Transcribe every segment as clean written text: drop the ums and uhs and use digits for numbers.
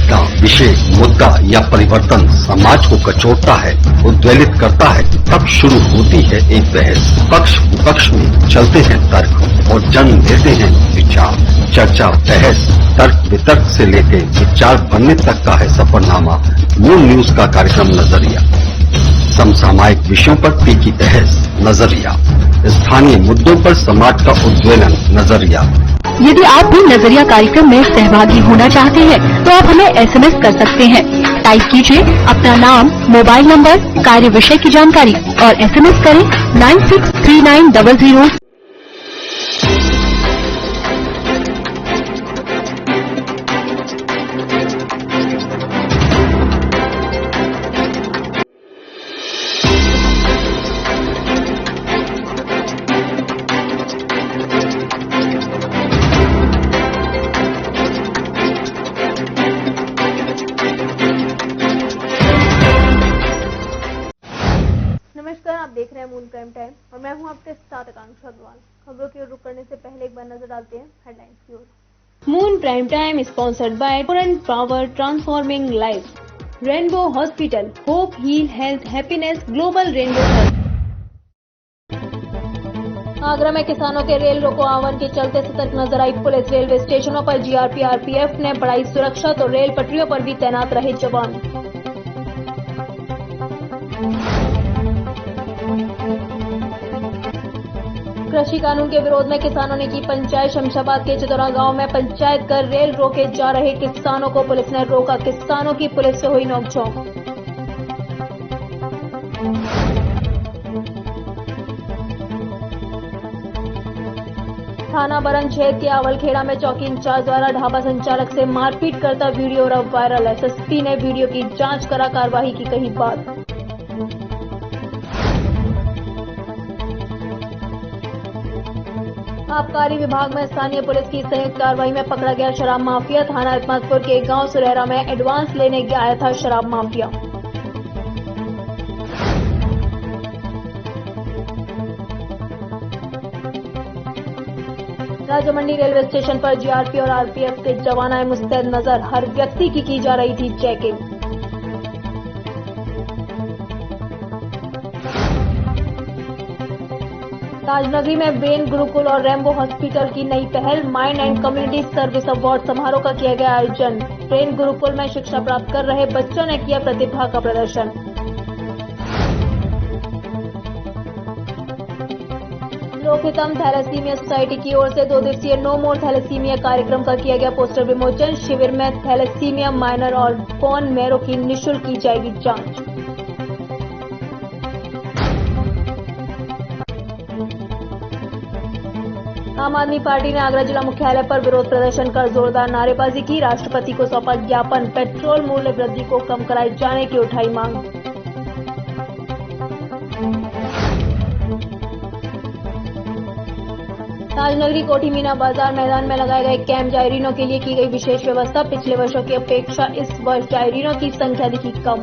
का विषय, मुद्दा या परिवर्तन समाज को कचोटता है, उद्वेलित करता है, तब शुरू होती है एक बहस। पक्ष विपक्ष में चलते हैं तर्क और जन्म लेते हैं विचार। चर्चा, बहस, तर्क वितर्क से लेकर विचार बनने तक का है सफरनामा मून न्यूज का कार्यक्रम नजरिया। समसामयिक विषयों पर तीखी बहस, नजरिया। स्थानीय मुद्दों पर समाज का उद्वेलन, नजरिया। यदि आप भी नजरिया कार्यक्रम में सहभागी होना चाहते हैं तो आप हमें एसएमएस कर सकते हैं। टाइप कीजिए अपना नाम, मोबाइल नंबर, कार्य विषय की जानकारी और एसएमएस करें 963900। नमस्कार, आप देख रहे हैं मून प्राइम टाइम और मैं हूं आपके साथ आकांक्षा अग्रवाल। खबरों की ओर रुख करने से पहले एक बार नजर डालते हैं हेडलाइंस की ओर। Moon prime time sponsored by Torrent Power transforming life, Rainbow Hospital, hope heal health happiness, Global Rainbow Health. Agra में किसानों के रेल रोको आह्वान के चलते सतर्क नजर आई पुलिस। रेलवे स्टेशनों पर जीआरपी आरपीएफ ने बढ़ाई सुरक्षा तो रेल पटरियों पर भी तैनात रहे जवान। कृषि कानून के विरोध में किसानों ने की पंचायत। शमशाबाद के चितौरा गांव में पंचायत कर रेल रोके जा रहे किसानों को पुलिस ने रोका। किसानों की पुलिस से हुई नोकझोंक। थाना बरनछेद के आवलखेड़ा में चौकी इंचार्ज द्वारा ढाबा संचालक से मारपीट करता वीडियो अब वायरल। एसएसपी ने वीडियो की जांच करा कार्रवाई की कही बात। आबकारी विभाग में स्थानीय पुलिस की संयुक्त कार्रवाई में पकड़ा गया शराब माफिया। थाना इस्मातपुर के गांव सुरेहरा में एडवांस लेने आया था शराब माफिया। राजमंडी रेलवे स्टेशन पर जीआरपी और आरपीएफ के जवान आए मुस्तैद नजर। हर व्यक्ति की जा रही थी चेकिंग। राजनगरी में ब्रेन गुरुकुल और रेनबो हॉस्पिटल की नई पहल। Mind and community service award समारोह का किया गया आयोजन। ब्रेन गुरुकुल में शिक्षा प्राप्त कर रहे बच्चों ने किया प्रतिभा का प्रदर्शन। लोकहितम थैलेसीमिया सोसाइटी की ओर से 2 दिवसीय नो मोर थैलेसीमिया कार्यक्रम का किया गया पोस्टर विमोचन। शिविर में थैलेसीमिया माइनर और बोन मैरो की निःशुल्क की जाएगी जांच। आम आदमी पार्टी ने आगरा जिला मुख्यालय पर विरोध प्रदर्शन कर जोरदार नारेबाजी की। राष्ट्रपति को सौंपा ज्ञापन। पेट्रोल मूल्य वृद्धि को कम कराए जाने की उठाई मांग। राजनगरी कोठी मीना बाजार मैदान में लगाए गए कैंप जायरीनों के लिए की गई विशेष व्यवस्था। पिछले वर्षों की अपेक्षा इस वर्ष जायरीनों की संख्या दिखी कम।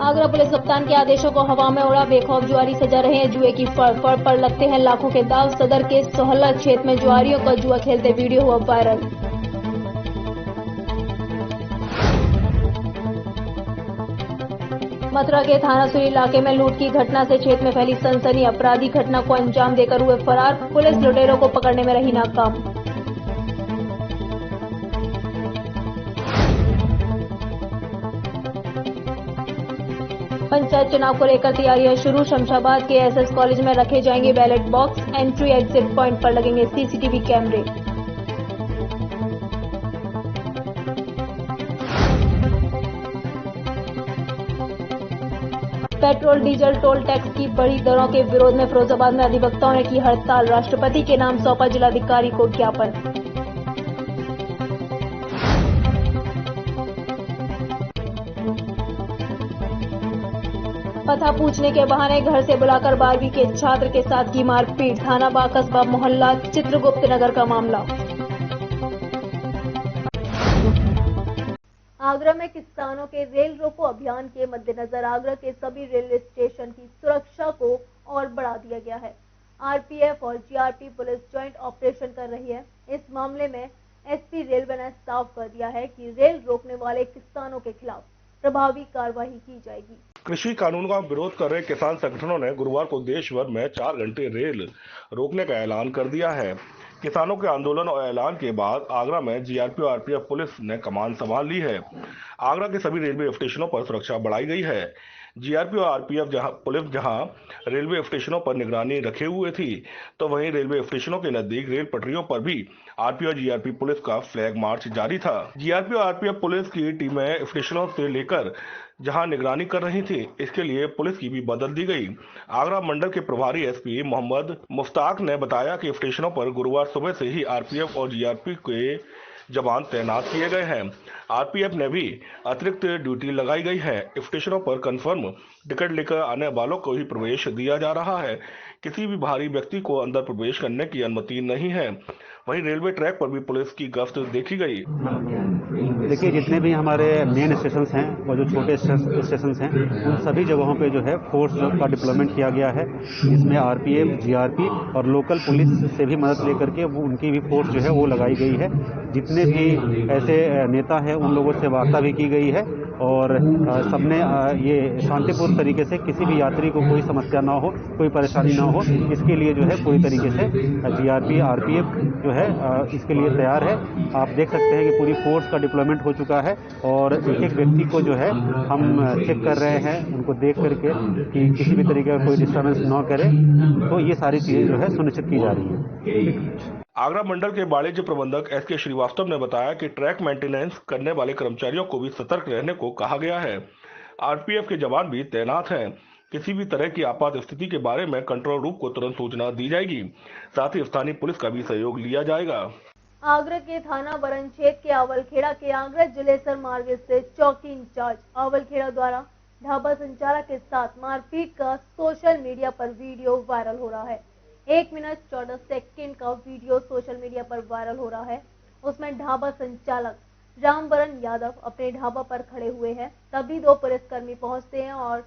आगरा पुलिस कप्तान के आदेशों को हवा में उड़ा। बेखौफ जुआरी सजा रहे हैं जुए की फड़ पर लगते हैं लाखों के दाव। सदर के सोहला क्षेत्र में जुआरियों का जुआ खेलते वीडियो हुआ वायरल। मथुरा के थाना सुरी इलाके में लूट की घटना से क्षेत्र में फैली सनसनी। अपराधी घटना को अंजाम देकर हुए फरार। पुलिस लुटेरों को पकड़ने में रही नाकाम। पंचायत चुनाव को लेकर तैयारियां शुरू। शमशाबाद के एसएस कॉलेज में रखे जाएंगे ballot box. Entry exit point पर लगेंगे सीसीटीवी कैमरे। पेट्रोल डीजल टोल टैक्स की बढ़ी दरों के विरोध में फिरोजाबाद में अधिवक्ताओं ने की हड़ताल। राष्ट्रपति के नाम सौंपा जिलाधिकारी को ज्ञापन। पता पूछने के बहाने घर से बुलाकर 12वीं के छात्र के साथ की मारपीट। थाना बाकसबा मोहल्ला चित्रगुप्त नगर का मामला। आगरा में किसानों के रेल रोको अभियान के मद्देनजर आगरा के सभी रेलवे स्टेशन की सुरक्षा को और बढ़ा दिया गया है। आरपीएफ और जीआरपी पुलिस ज्वाइंट ऑपरेशन कर रही है। इस मामले में एसपी रेलवे ने साफ कर दिया है कि रेल रोकने वाले किसानों के खिलाफ प्रभावी कार्रवाई की जाएगी। कृषि कानून का विरोध कर रहे किसान संगठनों ने गुरुवार को देश भर में 4 घंटे रेल रोकने का ऐलान कर दिया है। किसानों के आंदोलन और ऐलान के बाद आगरा में जीआरपी और आरपीएफ पुलिस ने कमान संभाल ली है। आगरा के सभी रेलवे स्टेशनों पर सुरक्षा बढ़ाई गई है। जीआरपी और आरपीएफ पुलिस जहां रेलवे स्टेशनों पर निगरानी रखे हुए थी, तो वहीं रेलवे स्टेशनों के नजदीक रेल पटरियों पर भी आरपीएफ और जीआरपी पुलिस का फ्लैग मार्च जारी था। जीआरपी और आरपीएफ पुलिस की टीमें स्टेशनों से लेकर जहां निगरानी कर रही थी, इसके लिए पुलिस की भी बदल दी गई। आगरा मंडल के प्रभारी एसपी मोहम्मद मुफ्ताक ने बताया कि स्टेशनों पर गुरुवार सुबह से ही आरपीएफ और जीआरपी के जवान तैनात किए गए हैं। आरपीएफ ने भी अतिरिक्त ड्यूटी लगाई गई है। स्टेशनों पर कंफर्म टिकट लेकर आने वालों को ही प्रवेश दिया जा रहा है। किसी भी बाहरी व्यक्ति को अंदर प्रवेश करने की अनुमति नहीं है। वहीं रेलवे ट्रैक पर भी पुलिस की गश्त देखी गई। देखिए, जितने भी हमारे मेन स्टेशन हैं और जो छोटे स्टेशन हैं, उन सभी जगहों पे जो है फोर्स का डिप्लॉयमेंट किया गया है। इसमें आरपीएफ, जीआरपी और लोकल पुलिस से भी मदद लेकर के वो उनकी भी फोर्स जो है वो लगाई गई है। जितने भी ऐसे नेता हैं उन लोगों से वार्ता भी की गई है और सबने ये शांतिपूर्ण तरीके से किसी भी यात्री को कोई समस्या ना हो, कोई परेशानी ना हो, इसके लिए जो है पूरी तरीके से जीआरपी, आरपीएफ जो है इसके लिए तैयार है। आप देख सकते हैं कि पूरी फोर्स का डिप्लॉयमेंट हो चुका है और एक एक व्यक्ति को जो है हम चेक कर रहे हैं, उनको देख करके कि किसी भी तरीके का कोई डिस्टर्बेंस ना करे, तो ये सारी चीजें जो है सुनिश्चित की जा रही है। आगरा मंडल के वाणिज्य प्रबंधक एसके श्रीवास्तव ने बताया कि ट्रैक मेंटेनेंस करने वाले कर्मचारियों को भी सतर्क रहने को कहा गया है। आरपीएफ के जवान भी तैनात हैं। किसी भी तरह की आपात स्थिति के बारे में कंट्रोल रूम को तुरंत सूचना दी जाएगी। साथ ही स्थानीय पुलिस का भी सहयोग लिया जाएगा। आगरा के थाना बरन क्षेत्र के आवलखेड़ा के आगरा जिलेसर मार्ग से चौकी इंचार्ज आवलखेड़ा द्वारा ढाबा संचालक के साथ मारपीट का सोशल मीडिया पर वीडियो वायरल हो रहा है। 1 मिनट 14 सेकंड का वीडियो सोशल मीडिया पर वायरल हो रहा है। उसमें ढाबा संचालक रामबरन यादव अपने ढाबा पर खड़े हुए हैं, तभी 2 पुलिसकर्मी पहुंचते हैं और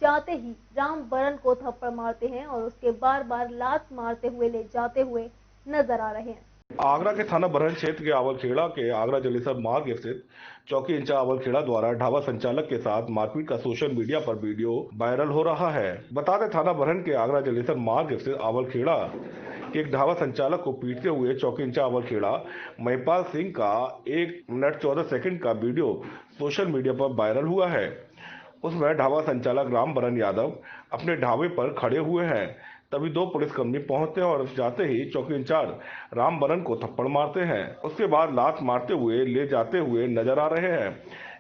जाते ही रामबरन को थप्पड़ मारते हैं और उसके बार-बार लात मारते हुए ले जाते हुए नजर आ रहे हैं। आगरा के थाना बरहन क्षेत्र के आवलखेड़ा के आगरा जलेसर मार्ग स्थित चौकी इंचार्ज आवलखेड़ा द्वारा ढाबा संचालक के साथ मारपीट का सोशल मीडिया पर वीडियो वायरल हो रहा है। बता दें, थाना बरहन के आगरा जलेसर मार्ग स्थित आवलखेड़ा के एक ढाबा संचालक को पीटते हुए चौकी इंचार्ज आवलखेड़ा महिपाल सिंह का 1 मिनट 14 सेकंड का वीडियो सोशल मीडिया पर वायरल हुआ है। उसमें ढाबा संचालक रामबरन यादव अपने ढाबे पर खड़े हुए हैं, तभी 2 पुलिसकर्मी पहुंचते हैं और जाते ही चौकी इंचार्ज रामबरन को थप्पड़ मारते हैं। उसके बाद लात मारते हुए ले जाते हुए नजर आ रहे हैं,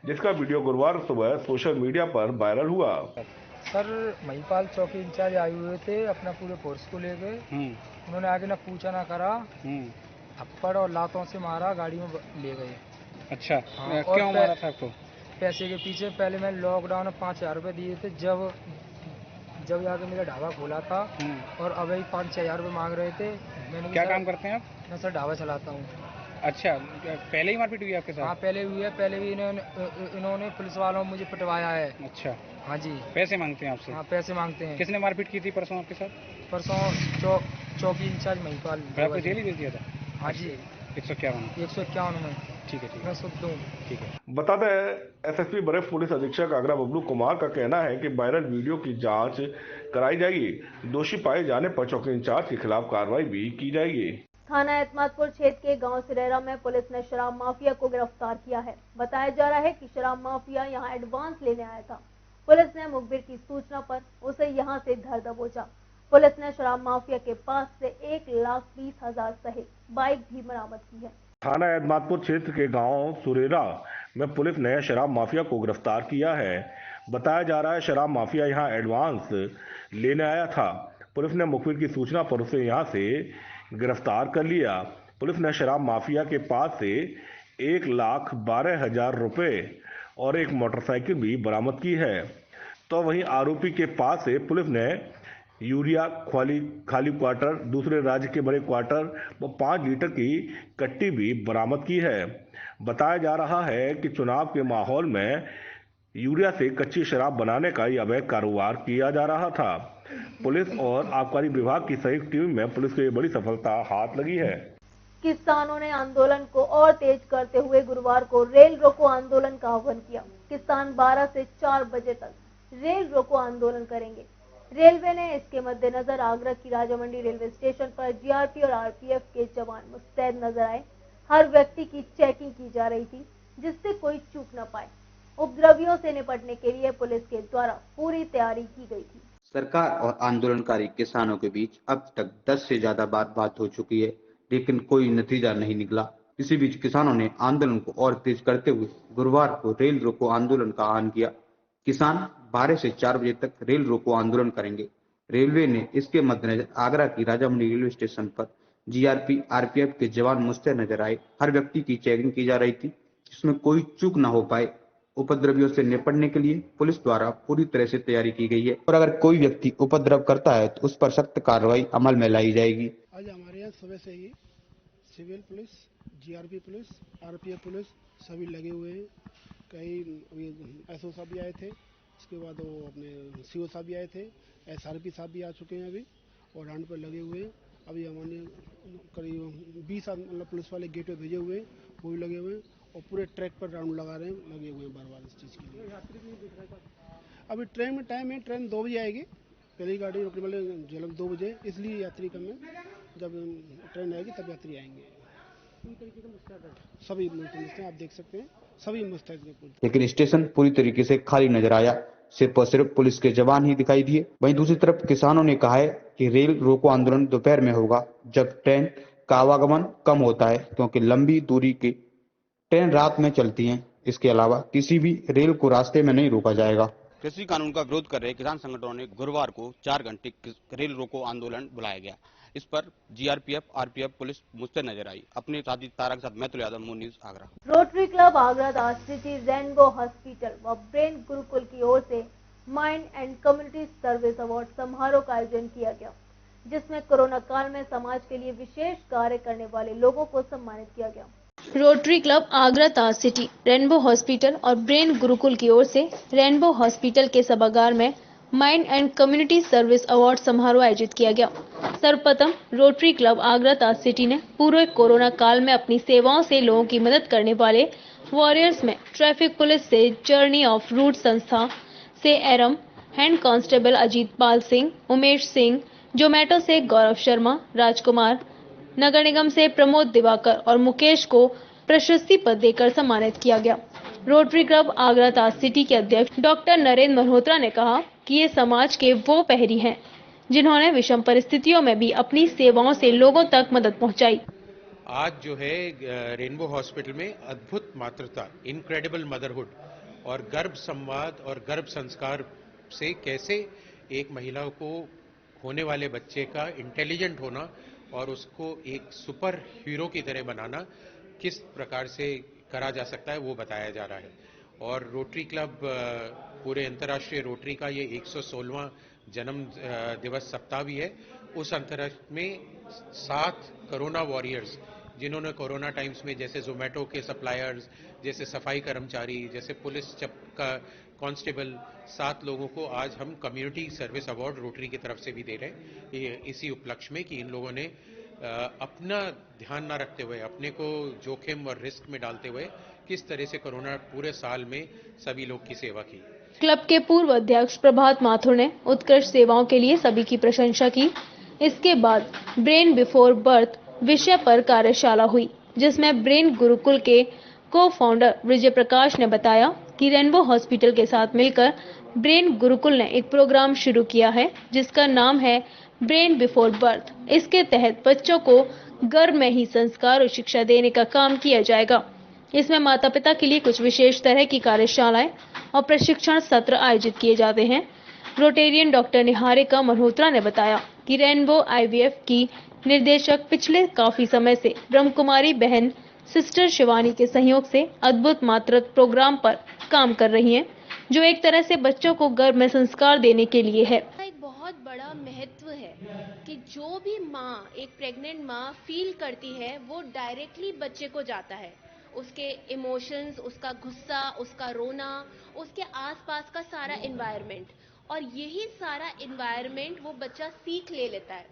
जिसका वीडियो गुरुवार सुबह सोशल मीडिया पर वायरल हुआ। सर, महिपाल चौकी इंचार्ज आए हुए थे अपना पूरे फोर्स को लेके। उन्होंने आगे ना पूछा ना करा, थप्पड़ और लातों से मारा, गाड़ी में ले गए। अच्छा, क्यों मारा था आपको? पैसे के पीछे। पहले मैंने लॉकडाउन में 5000 रुपये दिए थे जब जाके मेरा ढाबा खोला था, और अब 5-6 हजार रुपये मांग रहे थे। मैंने क्या काम करते हैं आप? मैं सर ढाबा चलाता हूँ। अच्छा, पहले ही मारपीट हुई आपके साथ? हाँ, पहले हुई है। पहले भी इन्होंने पुलिस वालों मुझे पिटवाया है। अच्छा, हाँ जी। पैसे मांगते हैं आपसे? हाँ, पैसे मांगते हैं। किसने मारपीट की थी परसों आपके साथ? परसों चौकी इंचार्ज महिपाल। आपको जेल ही दे दिया था? हाँ जी। 151 में? ठीक है, मैं शुद्ध हूँ। ठीक है। बता दें, एसएसपी वरिष्ठ पुलिस अधीक्षक आगरा बबलू कुमार का कहना है कि वायरल वीडियो की जांच कराई जाएगी। दोषी पाए जाने पर चौकी इंचार्ज के खिलाफ कार्रवाई भी की जाएगी। थाना एतमादपुर क्षेत्र के गांव सिरेरा में पुलिस ने शराब माफिया को गिरफ्तार किया है। बताया जा रहा है कि शराब माफिया यहां एडवांस लेने आया था। पुलिस ने मुखबिर की सूचना पर उसे यहां से धर दबोचा। पुलिस ने शराब माफिया के पास से 1,20,000 सहित बाइक भी बरामद की है। थाना एतमादपुर क्षेत्र के गांव सुरेरा में पुलिस ने शराब माफिया को गिरफ्तार किया है। बताया जा रहा है शराब माफिया यहां एडवांस लेने आया था। पुलिस ने मुखबिर की सूचना पर उसे यहां से गिरफ्तार कर लिया। पुलिस ने शराब माफिया के पास से 1,12,000 रुपए और एक मोटरसाइकिल भी बरामद की है। तो वहीं आरोपी के पास से पुलिस ने यूरिया, खाली क्वार्टर, दूसरे राज्य के बड़े क्वार्टर व 5 लीटर की कट्टी भी बरामद की है। बताया जा रहा है कि चुनाव के माहौल में यूरिया से कच्ची शराब बनाने का यह अवैध कारोबार किया जा रहा था। पुलिस और आबकारी विभाग की संयुक्त टीम में पुलिस को ये बड़ी सफलता हाथ लगी है। किसानों ने आंदोलन को और तेज करते हुए गुरुवार को रेल रोको आंदोलन का आह्वान किया। किसान 12 से 4 बजे तक रेल रोको आंदोलन करेंगे। रेलवे ने इसके मद्देनजर आगरा की राजामंडी रेलवे स्टेशन पर जीआरपी और आरपीएफ के जवान मुस्तैद नजर आए। हर व्यक्ति की चेकिंग की जा रही थी जिससे कोई चूक न पाए। उपद्रवियों से निपटने के लिए पुलिस के द्वारा पूरी तैयारी की गई थी। सरकार और आंदोलनकारी किसानों के बीच अब तक 10 से ज्यादा बार बात हो चुकी है, लेकिन कोई नतीजा नहीं निकला। इसी बीच किसानों ने आंदोलन को और तेज करते हुए गुरुवार को रेल रोको आंदोलन का आह्वान किया। किसान 12 से 4 बजे तक रेल रोको आंदोलन करेंगे। रेलवे ने इसके मद्देनजर आगरा की राजामंडी रेलवे स्टेशन पर जीआरपी आरपीएफ के जवान मुस्तैद नजर आए। हर व्यक्ति की चेकिंग की जा रही थी जिसमें कोई चूक न हो पाए। उपद्रवियों से निपटने के लिए पुलिस द्वारा पूरी तरह से तैयारी की गई है और अगर कोई व्यक्ति उपद्रव करता है तो उस पर सख्त कार्रवाई अमल में लाई जाएगी। आज हमारे यहाँ सुबह से ही civil police, GRP police, RPF police सभी लगे हुए हैं। कई एसओ साहब भी आए थे, उसके बाद वो अपने सीओ साहब भी आए थे, एसआरपी साहब भी आ चुके हैं अभी और राउंड पर लगे हुए हैं। अभी हमारे करीब 20 पुलिस वाले गेट पे भेजे हुए हैं, वो भी लगे हुए हैं और पूरे ट्रैक पर राउंड लगा रहे हैं, लगे हुए हैं बार-बार इस चीज़ के लिए। अभी ट्रेन में टाइम है, ट्रेन 2 बजे आएगी, पहली गाड़ी रुकने वाले झलक 2 बजे, इसलिए यात्री कम है। जब ट्रेन आएगी तब यात्री आएंगे। सभी मुस्तैद, आप देख सकते हैं, सभी मुस्तैद हैं। लेकिन स्टेशन पूरी तरीके से खाली नजर आया, सिर्फ और सिर्फ पुलिस के जवान ही दिखाई दिए। वहीं दूसरी तरफ किसानों ने कहा है कि रेल रोको आंदोलन दोपहर में होगा जब ट्रेन का आवागमन कम होता है, क्योंकि लंबी दूरी की ट्रेन रात में चलती हैं। इसके अलावा किसी भी रेल को रास्ते में नहीं रोका जाएगा। कृषि कानून का विरोध कर रहे किसान संगठनों ने गुरुवार को 4 घंटे रेल रोको आंदोलन बुलाया गया। इस पर जीआरपीएफ, आरपीएफ पुलिस मुस्तैद नजर आई। अपने साथी तारा के साथ Maithul Yadav, Moon News, Agra. Rotary Club Agra the city, Rainbow Hospital व ब्रेन गुरुकुल की ओर से mind and community service award समारोह का आयोजन किया गया, जिसमें कोरोना काल में समाज के लिए विशेष कार्य करने वाले लोगों को सम्मानित किया गया। रोटरी क्लब आगरा ताज सिटी, रेनबो हॉस्पिटल और ब्रेन गुरुकुल की ओर से रेनबो हॉस्पिटल के सभागार में mind and community service award समारोह आयोजित किया गया। सर्वप्रथम रोटरी क्लब आगरा ताज सिटी ने पूरे कोरोना काल में अपनी सेवाओं से लोगों की मदद करने वाले वॉरियर्स में ट्रैफिक पुलिस से जर्नी ऑफ रूट संस्था से एरम, हैंड कांस्टेबल अजीत पाल सिंह, उमेश सिंह, जोमेटो से गौरव शर्मा, राजकुमार, नगर निगम से प्रमोद दिवाकर और मुकेश को प्रशस्ति पद देकर सम्मानित किया गया। रोटरी क्लब आगरा ताज सिटी के अध्यक्ष डॉक्टर नरेंद्र मल्होत्रा ने कहा कि ये समाज के वो पहरी हैं जिन्होंने विषम परिस्थितियों में भी अपनी सेवाओं से लोगों तक मदद पहुंचाई। आज जो है रेनबो हॉस्पिटल में अद्भुत मातृता, इनक्रेडिबल मदरहुड और गर्भ संवाद और गर्भ संस्कार से कैसे एक महिला को होने वाले बच्चे का इंटेलिजेंट होना और उसको एक सुपर हीरो की तरह बनाना किस प्रकार से करा जा सकता है वो बताया जा रहा है। और रोटरी क्लब पूरे अंतर्राष्ट्रीय रोटरी का ये 116वां जन्म दिवस सप्ताह भी है। उस अंतर्राष्ट्रीय में 7 कोरोना वॉरियर्स जिन्होंने कोरोना टाइम्स में, जैसे जोमेटो के सप्लायर्स, जैसे सफाई कर्मचारी, जैसे पुलिस का कांस्टेबल, 7 लोगों को आज हम कम्युनिटी सर्विस अवार्ड रोटरी की तरफ से भी दे रहे हैं, इसी उपलक्ष्य में कि इन लोगों ने अपना ध्यान न रखते हुए, अपने को जोखिम और रिस्क में डालते हुए किस तरह से कोरोना पूरे साल में सभी लोग की सेवा की। क्लब के पूर्व अध्यक्ष प्रभात माथुर ने उत्कृष्ट सेवाओं के लिए सभी की प्रशंसा की। इसके बाद ब्रेन बिफोर बर्थ विषय पर कार्यशाला हुई, जिसमें ब्रेन गुरुकुल के को-फाउंडर विजय प्रकाश ने बताया कि रेनबो हॉस्पिटल के साथ मिलकर ब्रेन गुरुकुल ने एक प्रोग्राम शुरू किया है जिसका नाम है ब्रेन बिफोर बर्थ। इसके तहत बच्चों को गर्भ में ही संस्कार और शिक्षा देने का काम किया जाएगा। इसमें माता पिता के लिए कुछ विशेष तरह की कार्यशालाएं और प्रशिक्षण सत्र आयोजित किए जाते हैं। रोटेरियन डॉक्टर निहारिका मल्होत्रा ने बताया कि रेनबो आईवीएफ की निर्देशक पिछले काफी समय से ब्रह्म कुमारी बहन सिस्टर शिवानी के सहयोग से अद्भुत मातृत्व प्रोग्राम पर काम कर रही हैं, जो एक तरह से बच्चों को गर्भ में संस्कार देने के लिए है। एक बहुत बड़ा महत्व है कि जो भी माँ, एक प्रेग्नेंट माँ फील करती है वो डायरेक्टली बच्चे को जाता है उसके इमोशंस, उसका गुस्सा, उसका रोना, उसके आसपास का सारा एनवायरनमेंट, और यही सारा एनवायरनमेंट वो बच्चा सीख ले लेता है।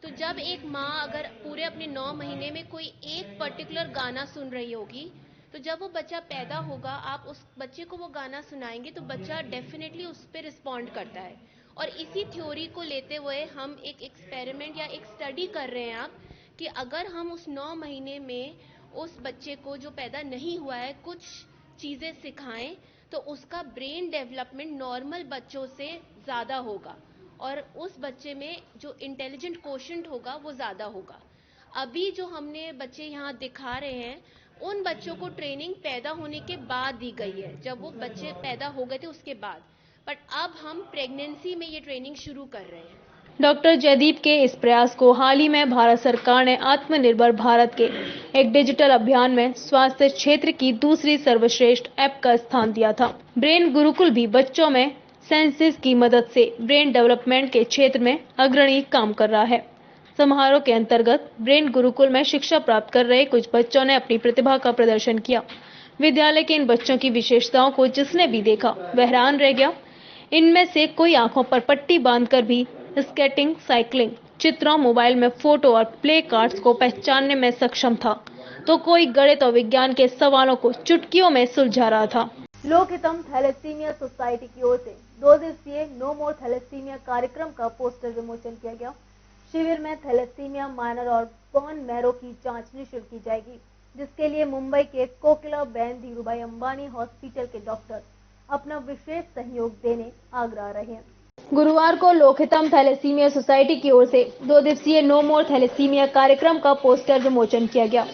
तो जब एक माँ अगर पूरे अपने 9 महीने में कोई एक पर्टिकुलर गाना सुन रही होगी, तो जब वो बच्चा पैदा होगा, आप उस बच्चे को वो गाना सुनाएंगे तो बच्चा डेफिनेटली उस पर रिस्पॉन्ड करता है। और इसी थ्योरी को लेते हुए हम एक एक्सपेरिमेंट या एक स्टडी कर रहे हैं आप, कि अगर हम उस 9 महीने में उस बच्चे को जो पैदा नहीं हुआ है कुछ चीज़ें सिखाएं, तो उसका ब्रेन डेवलपमेंट नॉर्मल बच्चों से ज़्यादा होगा और उस बच्चे में जो इंटेलिजेंट कोशेंट होगा वो ज़्यादा होगा। अभी जो हमने बच्चे यहाँ दिखा रहे हैं, उन बच्चों को ट्रेनिंग पैदा होने के बाद दी गई है, जब वो बच्चे पैदा हो गए थे उसके बाद। बट अब हम प्रेगनेंसी में ये ट्रेनिंग शुरू कर रहे हैं। डॉक्टर जयदीप के इस प्रयास को हाल ही में भारत सरकार ने आत्मनिर्भर भारत के एक डिजिटल अभियान में स्वास्थ्य क्षेत्र की दूसरी सर्वश्रेष्ठ ऐप का स्थान दिया था। ब्रेन गुरुकुल भी बच्चों में सेंसेस की मदद से ब्रेन डेवलपमेंट के क्षेत्र में अग्रणी काम कर रहा है। समारोह के अंतर्गत ब्रेन गुरुकुल में शिक्षा प्राप्त कर रहे कुछ बच्चों ने अपनी प्रतिभा का प्रदर्शन किया। विद्यालय के इन बच्चों की विशेषताओं को जिसने भी देखा वह हैरान रह गया। इनमें से कोई आंखों पर पट्टी बांधकर भी स्केटिंग, साइकिलिंग, चित्रों, मोबाइल में फोटो और प्ले कार्ड्स को पहचानने में सक्षम था, तो कोई गणित और विज्ञान के सवालों को चुटकियों में सुलझा रहा था। लोकहितम थैलेसीमिया सोसाइटी की ओर से 2 दिवसीय नो मोर थैलेसीमिया कार्यक्रम का पोस्टर विमोचन किया गया। शिविर में थैलेसीमिया माइनर और बोन मैरो की जांच निःशुल्क की जाएगी, जिसके लिए मुंबई के कोकिला बेन धीरूभाई अंबानी हॉस्पिटल के डॉक्टर अपना विशेष सहयोग देने आगरा रहे हैं। गुरुवार को लोकहितम थैलेसीमिया सोसाइटी की ओर से 2 दिवसीय नो मोर थैलेसीमिया कार्यक्रम का पोस्टर विमोचन किया गया,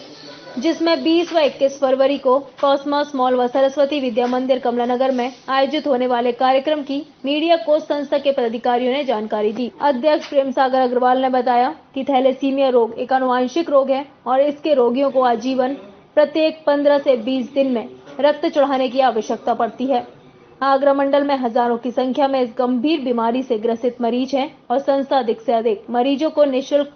जिसमें 20 व 21 फरवरी को कॉस्मॉस मॉल व सरस्वती विद्या मंदिर कमलानगर में आयोजित होने वाले कार्यक्रम की मीडिया को संस्था के पदाधिकारियों ने जानकारी दी। अध्यक्ष प्रेम सागर अग्रवाल ने बताया कि थैलेसीमिया रोग एक आनुवंशिक रोग है और इसके रोगियों को आजीवन प्रत्येक 15 से 20 दिन में रक्त चढ़ाने की आवश्यकता पड़ती है। आगरा मंडल में हजारों की संख्या में इस गंभीर बीमारी से ग्रसित मरीज हैं और संस्था अधिक से अधिक मरीजों को निःशुल्क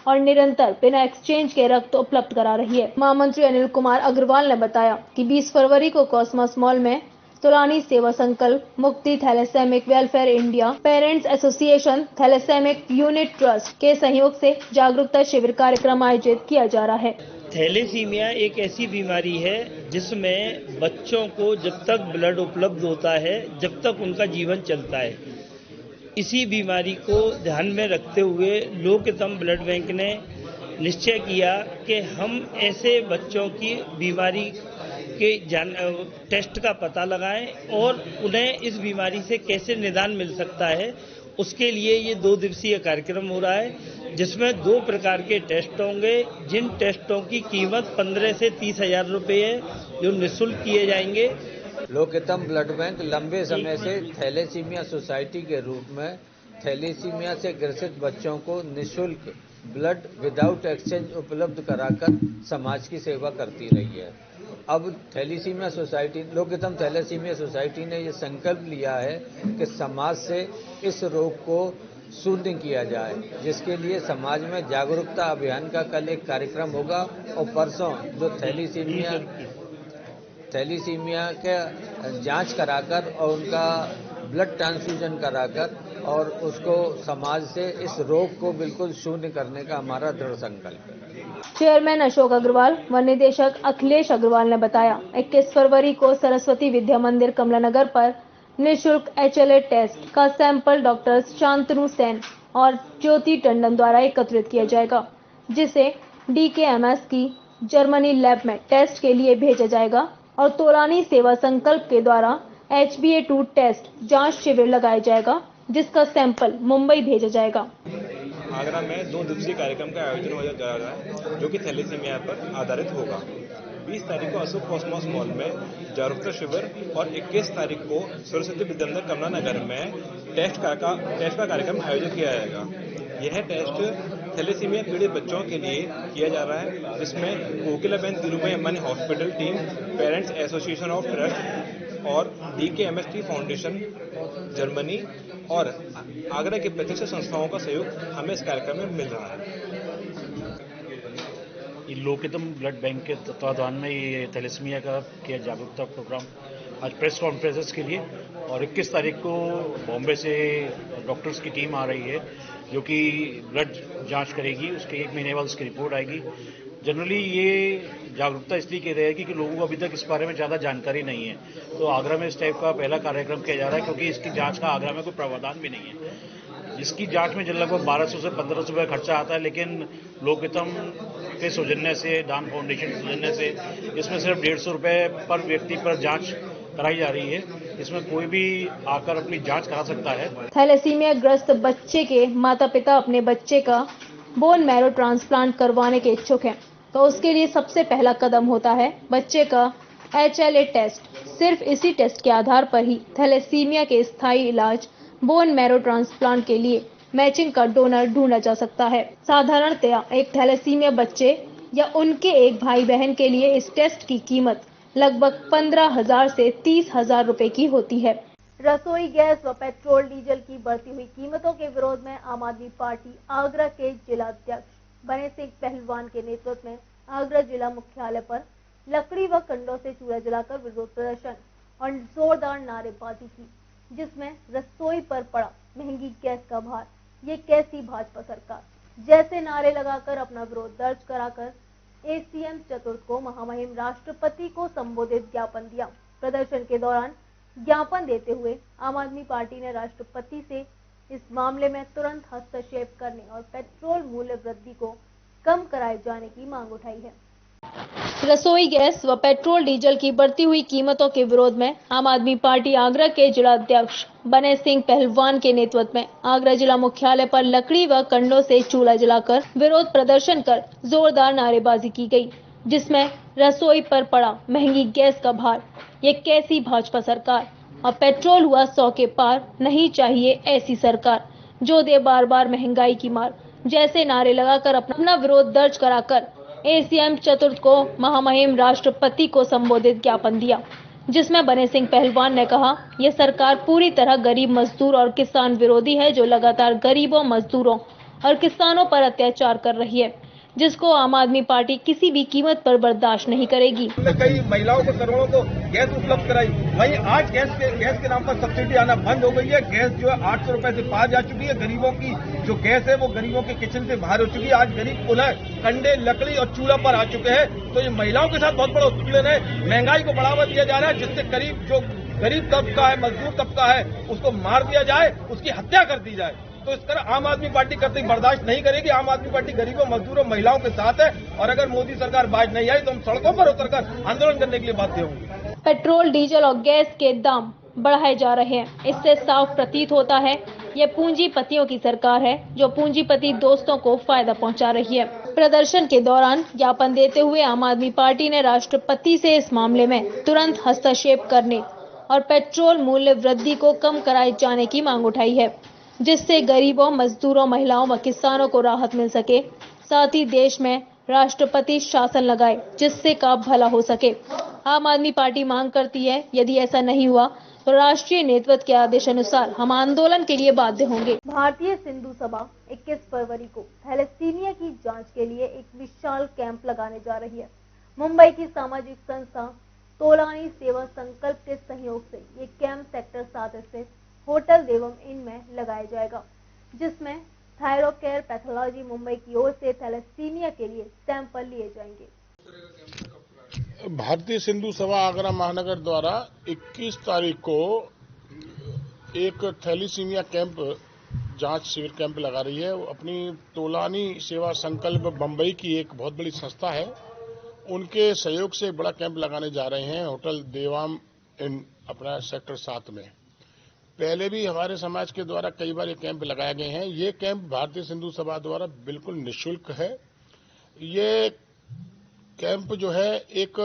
और निरंतर बिना एक्सचेंज के रक्त उपलब्ध करा रही है। महामंत्री अनिल कुमार अग्रवाल ने बताया कि 20 फरवरी को कॉस्मॉस मॉल में Tolani Seva Sankalp, Mukti thalassemic welfare India, parents association, thalassemic unit trust के सहयोग से जागरूकता शिविर कार्यक्रम आयोजित किया जा रहा है। थैलेसीमिया एक ऐसी बीमारी है जिसमें बच्चों को जब तक ब्लड उपलब्ध होता है, जब तक उनका जीवन चलता है। इसी बीमारी को ध्यान में रखते हुए लोकहितम ब्लड बैंक ने निश्चय किया कि हम ऐसे बच्चों की बीमारी के टेस्ट का पता लगाएं और उन्हें इस बीमारी से कैसे निदान मिल सकता है, उसके लिए ये 2 दिवसीय कार्यक्रम हो रहा है, जिसमें 2 प्रकार के टेस्ट होंगे, जिन टेस्टों की कीमत 15 से 30 हजार रुपये है, जो निःशुल्क किए जाएंगे। लोकहितम ब्लड बैंक लंबे समय से थैलेसीमिया सोसाइटी के रूप में थैलेसीमिया से ग्रसित बच्चों को निःशुल्क ब्लड विदाउट एक्सचेंज उपलब्ध कराकर समाज की सेवा करती रही है। अब थैलेसीमिया सोसाइटी, लोकहितम थैलेसीमिया सोसाइटी ने ये संकल्प लिया है कि समाज से इस रोग को शून्य किया जाए, जिसके लिए समाज में जागरूकता अभियान का कल एक कार्यक्रम होगा और परसों जो थैलेसीमिया के जांच कराकर और उनका ब्लड ट्रांसफ्यूजन कराकर और उसको समाज से इस रोग को बिल्कुल शून्य करने का हमारा दृढ़ संकल्प है। चेयरमैन अशोक अग्रवाल व निदेशक अखिलेश अग्रवाल ने बताया 21 फरवरी को सरस्वती विद्या मंदिर कमलानगर पर निःशुल्क HLA टेस्ट का सैंपल डॉक्टर शांतनु सेन और ज्योति टंडन द्वारा एकत्रित किया जाएगा, जिसे DKMS की जर्मनी लैब में टेस्ट के लिए भेजा जाएगा और तोलानी सेवा संकल्प के द्वारा HbA2 टेस्ट जांच शिविर लगाया जाएगा, जिसका सैंपल मुंबई भेजा जाएगा। आगरा में 2 दिवसीय कार्यक्रम का आयोजन हो जा रहा है, जो कि थैलेसीमिया पर आधारित होगा। 20 तारीख को अशोक कॉस्मॉस मॉल में जागरूकता शिविर और 21 तारीख को सरस्वती विद्या मंदिर कमलानगर में टेस्ट का कार्यक्रम आयोजित किया जाएगा। यह टेस्ट थैलेसीमिया पीड़ित बच्चों के लिए किया जा रहा है, जिसमें Kokila ben Dhirubhai Ambani hospital team, parents association of trust और DKMS फाउंडेशन जर्मनी और आगरा की प्रतिष्ठित संस्थाओं का सहयोग हमें इस कार्यक्रम में मिल रहा है। ये लोकहितम ब्लड बैंक के तत्वाधान में ये थैलेसीमिया का किया जागरूकता प्रोग्राम आज प्रेस कॉन्फ्रेंसेस के लिए, और 21 तारीख को बॉम्बे से डॉक्टर्स की टीम आ रही है जो कि ब्लड जांच करेगी। उसके 1 महीने बाद उसकी रिपोर्ट आएगी। जनरली ये जागरूकता इसलिए की रहेगी कि लोगों को अभी तक इस बारे में ज़्यादा जानकारी नहीं है, तो आगरा में इस टाइप का पहला कार्यक्रम किया जा रहा है, क्योंकि इसकी जांच का आगरा में कोई प्रावधान भी नहीं है। इसकी जांच में लगभग 1200 से 1500 रुपये खर्चा आता है, लेकिन लोकहितम के सौजन्य से, दान फाउंडेशन के सौजन्य से इसमें सिर्फ 150 रुपये पर व्यक्ति पर जांच कराई जा रही है। इसमें कोई भी आकर अपनी जांच करा सकता है। थैलेसीमिया ग्रस्त बच्चे के माता पिता अपने बच्चे का बोन मैरो ट्रांसप्लांट करवाने के इच्छुक हैं, तो उसके लिए सबसे पहला कदम होता है बच्चे का HLA टेस्ट। सिर्फ इसी टेस्ट के आधार पर ही थैलेसीमिया के स्थायी इलाज बोन मैरो ट्रांसप्लांट के लिए मैचिंग का डोनर ढूंढा जा सकता है। साधारणतया एक थैलेसीमिया बच्चे या उनके एक भाई बहन के लिए इस टेस्ट की कीमत लगभग 15,000 से 30,000 रुपए की होती है। रसोई गैस व पेट्रोल डीजल की बढ़ती हुई कीमतों के विरोध में आम आदमी पार्टी आगरा के जिला अध्यक्ष बने सिंह पहलवान के नेतृत्व में आगरा जिला मुख्यालय पर लकड़ी व कंडों से चूल्हा जलाकर विरोध प्रदर्शन और जोरदार नारेबाजी की, जिसमें रसोई पर पड़ा महंगी गैस का भार, ये कैसी भाजपा सरकार जैसे नारे लगाकर अपना विरोध दर्ज कराकर ACM चतुर्थ को महामहिम राष्ट्रपति को संबोधित ज्ञापन दिया। प्रदर्शन के दौरान ज्ञापन देते हुए आम आदमी पार्टी ने राष्ट्रपति से इस मामले में तुरंत हस्तक्षेप करने और पेट्रोल मूल्य वृद्धि को कम कराए जाने की मांग उठाई है। रसोई गैस व पेट्रोल डीजल की बढ़ती हुई कीमतों के विरोध में आम आदमी पार्टी आगरा के जिला अध्यक्ष बने सिंह पहलवान के नेतृत्व में आगरा जिला मुख्यालय पर लकड़ी व कंडों से चूल्हा जलाकर विरोध प्रदर्शन कर जोरदार नारेबाजी की गई, जिसमें रसोई पर पड़ा महंगी गैस का भार, ये कैसी भाजपा सरकार, और पेट्रोल हुआ 100 के पार, नहीं चाहिए ऐसी सरकार जो दे बार बार महंगाई की मार, जैसे नारे लगाकर अपना विरोध दर्ज कराकर ACM चतुर्थ को महामहिम राष्ट्रपति को संबोधित ज्ञापन दिया, जिसमें बने सिंह पहलवान ने कहा, यह सरकार पूरी तरह गरीब मजदूर और किसान विरोधी है, जो लगातार गरीबों, मजदूरों और किसानों पर अत्याचार कर रही है, जिसको आम आदमी पार्टी किसी भी कीमत पर बर्दाश्त नहीं करेगी। कई महिलाओं को, करोड़ों को गैस उपलब्ध कराई, वहीं आज गैस के नाम पर सब्सिडी आना बंद हो गई है। गैस जो है 800 रुपए से पार जा चुकी है। गरीबों की जो गैस है वो गरीबों के किचन से बाहर हो चुकी है। आज गरीब पुनः कंडे, लकड़ी और चूल्हा पर आ चुके हैं। तो ये महिलाओं के साथ बहुत बड़ा उत्पीड़न है। महंगाई को बढ़ावा दिया जा रहा है, जिससे गरीब तबका है, मजदूर तबका है, उसको मार दिया जाए, उसकी हत्या कर दी जाए। तो इस तरह आम आदमी पार्टी कतई बर्दाश्त नहीं करेगी। आम आदमी पार्टी गरीबों, मजदूरों, महिलाओं के साथ है, और अगर मोदी सरकार बाज नहीं आई तो हम सड़कों पर उतरकर आंदोलन करने के लिए बाध्य होंगे। पेट्रोल, डीजल और गैस के दाम बढ़ाए जा रहे हैं। इससे साफ प्रतीत होता है ये पूंजीपतियों की सरकार है, जो पूंजीपति दोस्तों को फायदा पहुंचा रही है। प्रदर्शन के दौरान ज्ञापन देते हुए आम आदमी पार्टी ने राष्ट्रपति से इस मामले में तुरंत हस्तक्षेप करने और पेट्रोल मूल्य वृद्धि को कम कराए जाने की मांग उठाई है, जिससे गरीबों, मजदूरों, महिलाओं व किसानों को राहत मिल सके, साथ ही देश में राष्ट्रपति शासन लगाए, जिससे का भला हो सके। आम आदमी पार्टी मांग करती है, यदि ऐसा नहीं हुआ तो राष्ट्रीय नेतृत्व के आदेश अनुसार हम आंदोलन के लिए बाध्य होंगे। भारतीय सिंधु सभा 21 फरवरी को थैलेसीमिया की जांच के लिए एक विशाल कैंप लगाने जा रही है। मुंबई की सामाजिक संस्था तोलानी सेवा संकल्प के सहयोग से ये कैंप सेक्टर 7 स्थित होटल देवम इन में लगाया जाएगा, जिसमें थायरोकेयर पैथोलॉजी मुंबई की ओर से थैलेसीमिया के लिए सैंपल लिए जाएंगे। भारतीय सिंधु सभा आगरा महानगर द्वारा 21 तारीख को एक थैलेसीमिया कैंप, जांच शिविर कैंप लगा रही है। अपनी तोलानी सेवा संकल्प बम्बई की एक बहुत बड़ी संस्था है, उनके सहयोग से एक बड़ा कैंप लगाने जा रहे हैं होटल देवाम इन अपना सेक्टर 7 में। पहले भी हमारे समाज के द्वारा कई बार ये कैंप लगाए गए हैं। ये कैंप भारतीय सिंधु सभा द्वारा बिल्कुल निःशुल्क है। ये कैंप जो है एक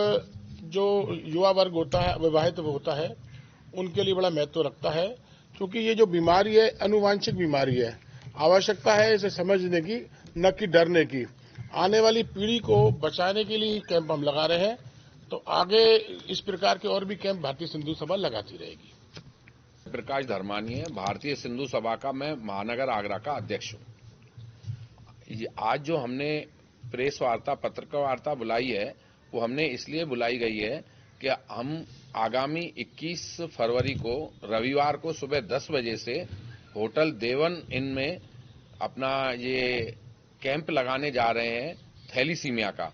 जो युवा वर्ग होता है, विवाहित होता है, उनके लिए बड़ा महत्व रखता है, क्योंकि ये जो बीमारी है अनुवांशिक बीमारी है। आवश्यकता है इसे समझने की, न कि डरने की। आने वाली पीढ़ी को बचाने के लिए कैंप हम लगा रहे हैं, तो आगे इस प्रकार के और भी कैंप भारतीय सिंधु सभा लगाती रहेगी। प्रकाश धर्मानी है, भारतीय सिंधु सभा का मैं महानगर आगरा का अध्यक्ष हूं। आज जो हमने प्रेस वार्ता पत्रकार वार्ता बुलाई है वो हमने इसलिए बुलाई गई है कि हम आगामी 21 फरवरी को रविवार को सुबह 10 बजे से होटल देवन इन में अपना ये कैंप लगाने जा रहे हैं थैलीसीमिया का,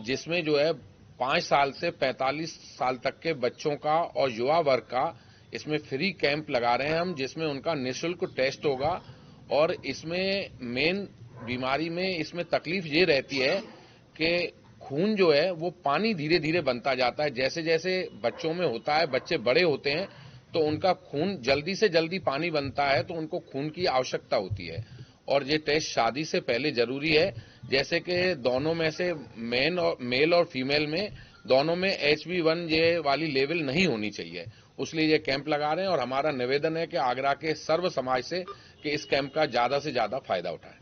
जिसमें जो है 5 साल से 45 साल तक के बच्चों का और युवा वर्ग का इसमें फ्री कैंप लगा रहे हैं हम, जिसमें उनका निःशुल्क टेस्ट होगा। और इसमें मेन बीमारी में इसमें तकलीफ ये रहती है कि खून जो है वो पानी धीरे धीरे बनता जाता है। जैसे जैसे बच्चों में होता है, बच्चे बड़े होते हैं तो उनका खून जल्दी से जल्दी पानी बनता है, तो उनको खून की आवश्यकता होती है। और ये टेस्ट शादी से पहले जरूरी है, जैसे कि दोनों में से मेल और फीमेल में दोनों में HB1 ये वाली लेवल नहीं होनी चाहिए, उसलिए ये कैंप लगा रहे हैं। और हमारा निवेदन है कि आगरा के सर्व समाज से कि इस कैंप का ज्यादा से ज्यादा फायदा उठाएं।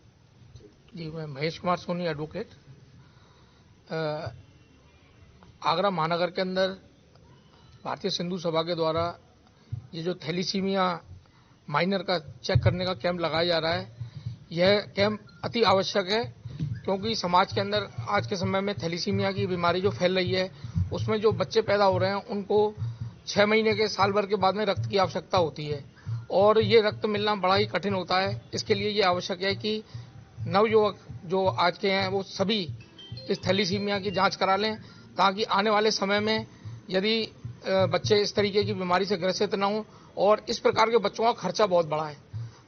जी, मैं महेश कुमार सोनी, एडवोकेट। आगरा महानगर के अंदर भारतीय सिंधु सभा के द्वारा ये जो थैलीसीमिया माइनर का चेक करने का कैंप लगाया जा रहा है, यह कैंप अति आवश्यक है, क्योंकि समाज के अंदर आज के समय में थैलीसीमिया की बीमारी जो फैल रही है, उसमें जो बच्चे पैदा हो रहे हैं उनको 6 महीने के साल भर के बाद में रक्त की आवश्यकता होती है, और ये रक्त मिलना बड़ा ही कठिन होता है। इसके लिए ये आवश्यक है कि नवयुवक जो आज के हैं वो सभी इस थैलीसीमिया की जांच करा लें, ताकि आने वाले समय में यदि बच्चे इस तरीके की बीमारी से ग्रसित न हों। और इस प्रकार के बच्चों का खर्चा बहुत बड़ा है,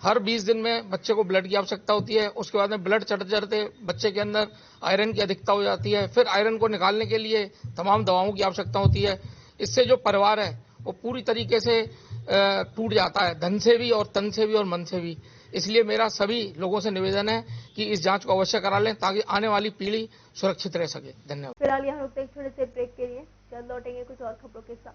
हर 20 दिन में बच्चे को ब्लड की आवश्यकता होती है, उसके बाद में ब्लड चढ़ते चढ़ते बच्चे के अंदर आयरन की अधिकता हो जाती है, फिर आयरन को निकालने के लिए तमाम दवाओं की आवश्यकता होती है। इससे जो परिवार है वो पूरी तरीके से टूट जाता है, धन से भी और तन से भी और मन से भी। इसलिए मेरा सभी लोगों से निवेदन है कि इस जांच को अवश्य करा लें, ताकि आने वाली पीढ़ी सुरक्षित रह सके। धन्यवाद। फिलहाल यहाँ रुकते एक छोटे से ब्रेक के लिए, जल्द लौटेंगे कुछ और खबरों के साथ।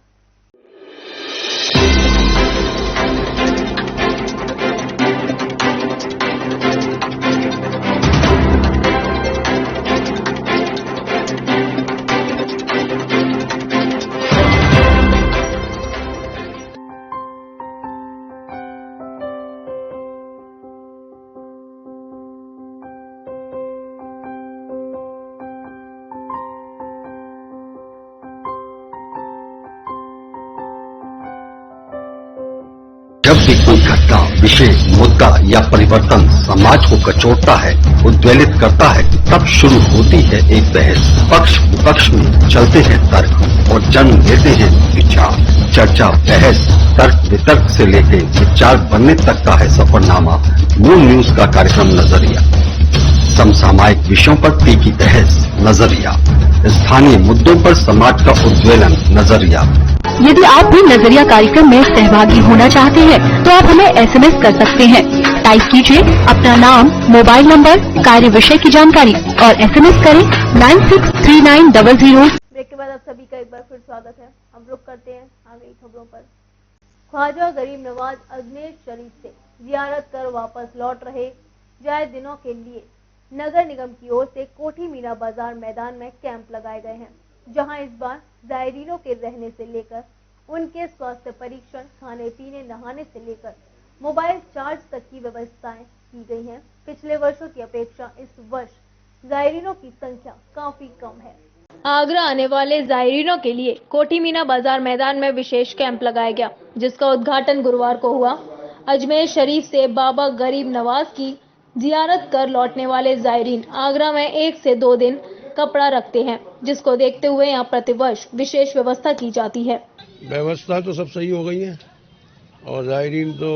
जब भी कोई घटना, विषय, मुद्दा या परिवर्तन समाज को कचोटता है, उद्वेलित करता है, तब शुरू होती है एक बहस। पक्ष विपक्ष में चलते हैं तर्क और जन्म लेते हैं विचार। चर्चा, बहस, तर्क वितर्क से लेकर विचार बनने तक का है सफरनामा मूल न्यूज का कार्यक्रम नजरिया। समसामयिक विषयों पर तीखी बहस, नजरिया। स्थानीय मुद्दों पर समाज का उद्वेलन, नजरिया। यदि आप भी नजरिया कार्यक्रम में सहभागी होना चाहते हैं तो आप हमें SMS कर सकते हैं। टाइप कीजिए अपना नाम, मोबाइल नंबर, कार्य विषय की जानकारी और SMS करें 963900। ब्रेक के बाद आप सभी का एक बार फिर स्वागत है। हम रुक करते हैं आगे खबरों पर। ख्वाजा गरीब नवाज अजमेर शरीफ से जियारत कर वापस लौट रहे जाए दिनों के लिए नगर निगम की ओर से कोठी मीना बाजार मैदान में कैंप लगाए गए हैं, जहां इस बार जायरीनों के रहने से लेकर उनके स्वास्थ्य परीक्षण, खाने पीने, नहाने से लेकर मोबाइल चार्ज तक की व्यवस्थाएं की गई हैं। पिछले वर्षों की अपेक्षा इस वर्ष जायरीनों की संख्या काफी कम है। आगरा आने वाले जायरीनों के लिए कोठी मीना बाजार मैदान में विशेष कैंप लगाया गया, जिसका उद्घाटन गुरुवार को हुआ। अजमेर शरीफ से बाबा गरीब नवाज की जियारत कर लौटने वाले जायरीन आगरा में 1 से 2 दिन कपड़ा रखते हैं, जिसको देखते हुए यहाँ प्रतिवर्ष विशेष व्यवस्था की जाती है। व्यवस्था तो सब सही हो गई है, और जायरीन तो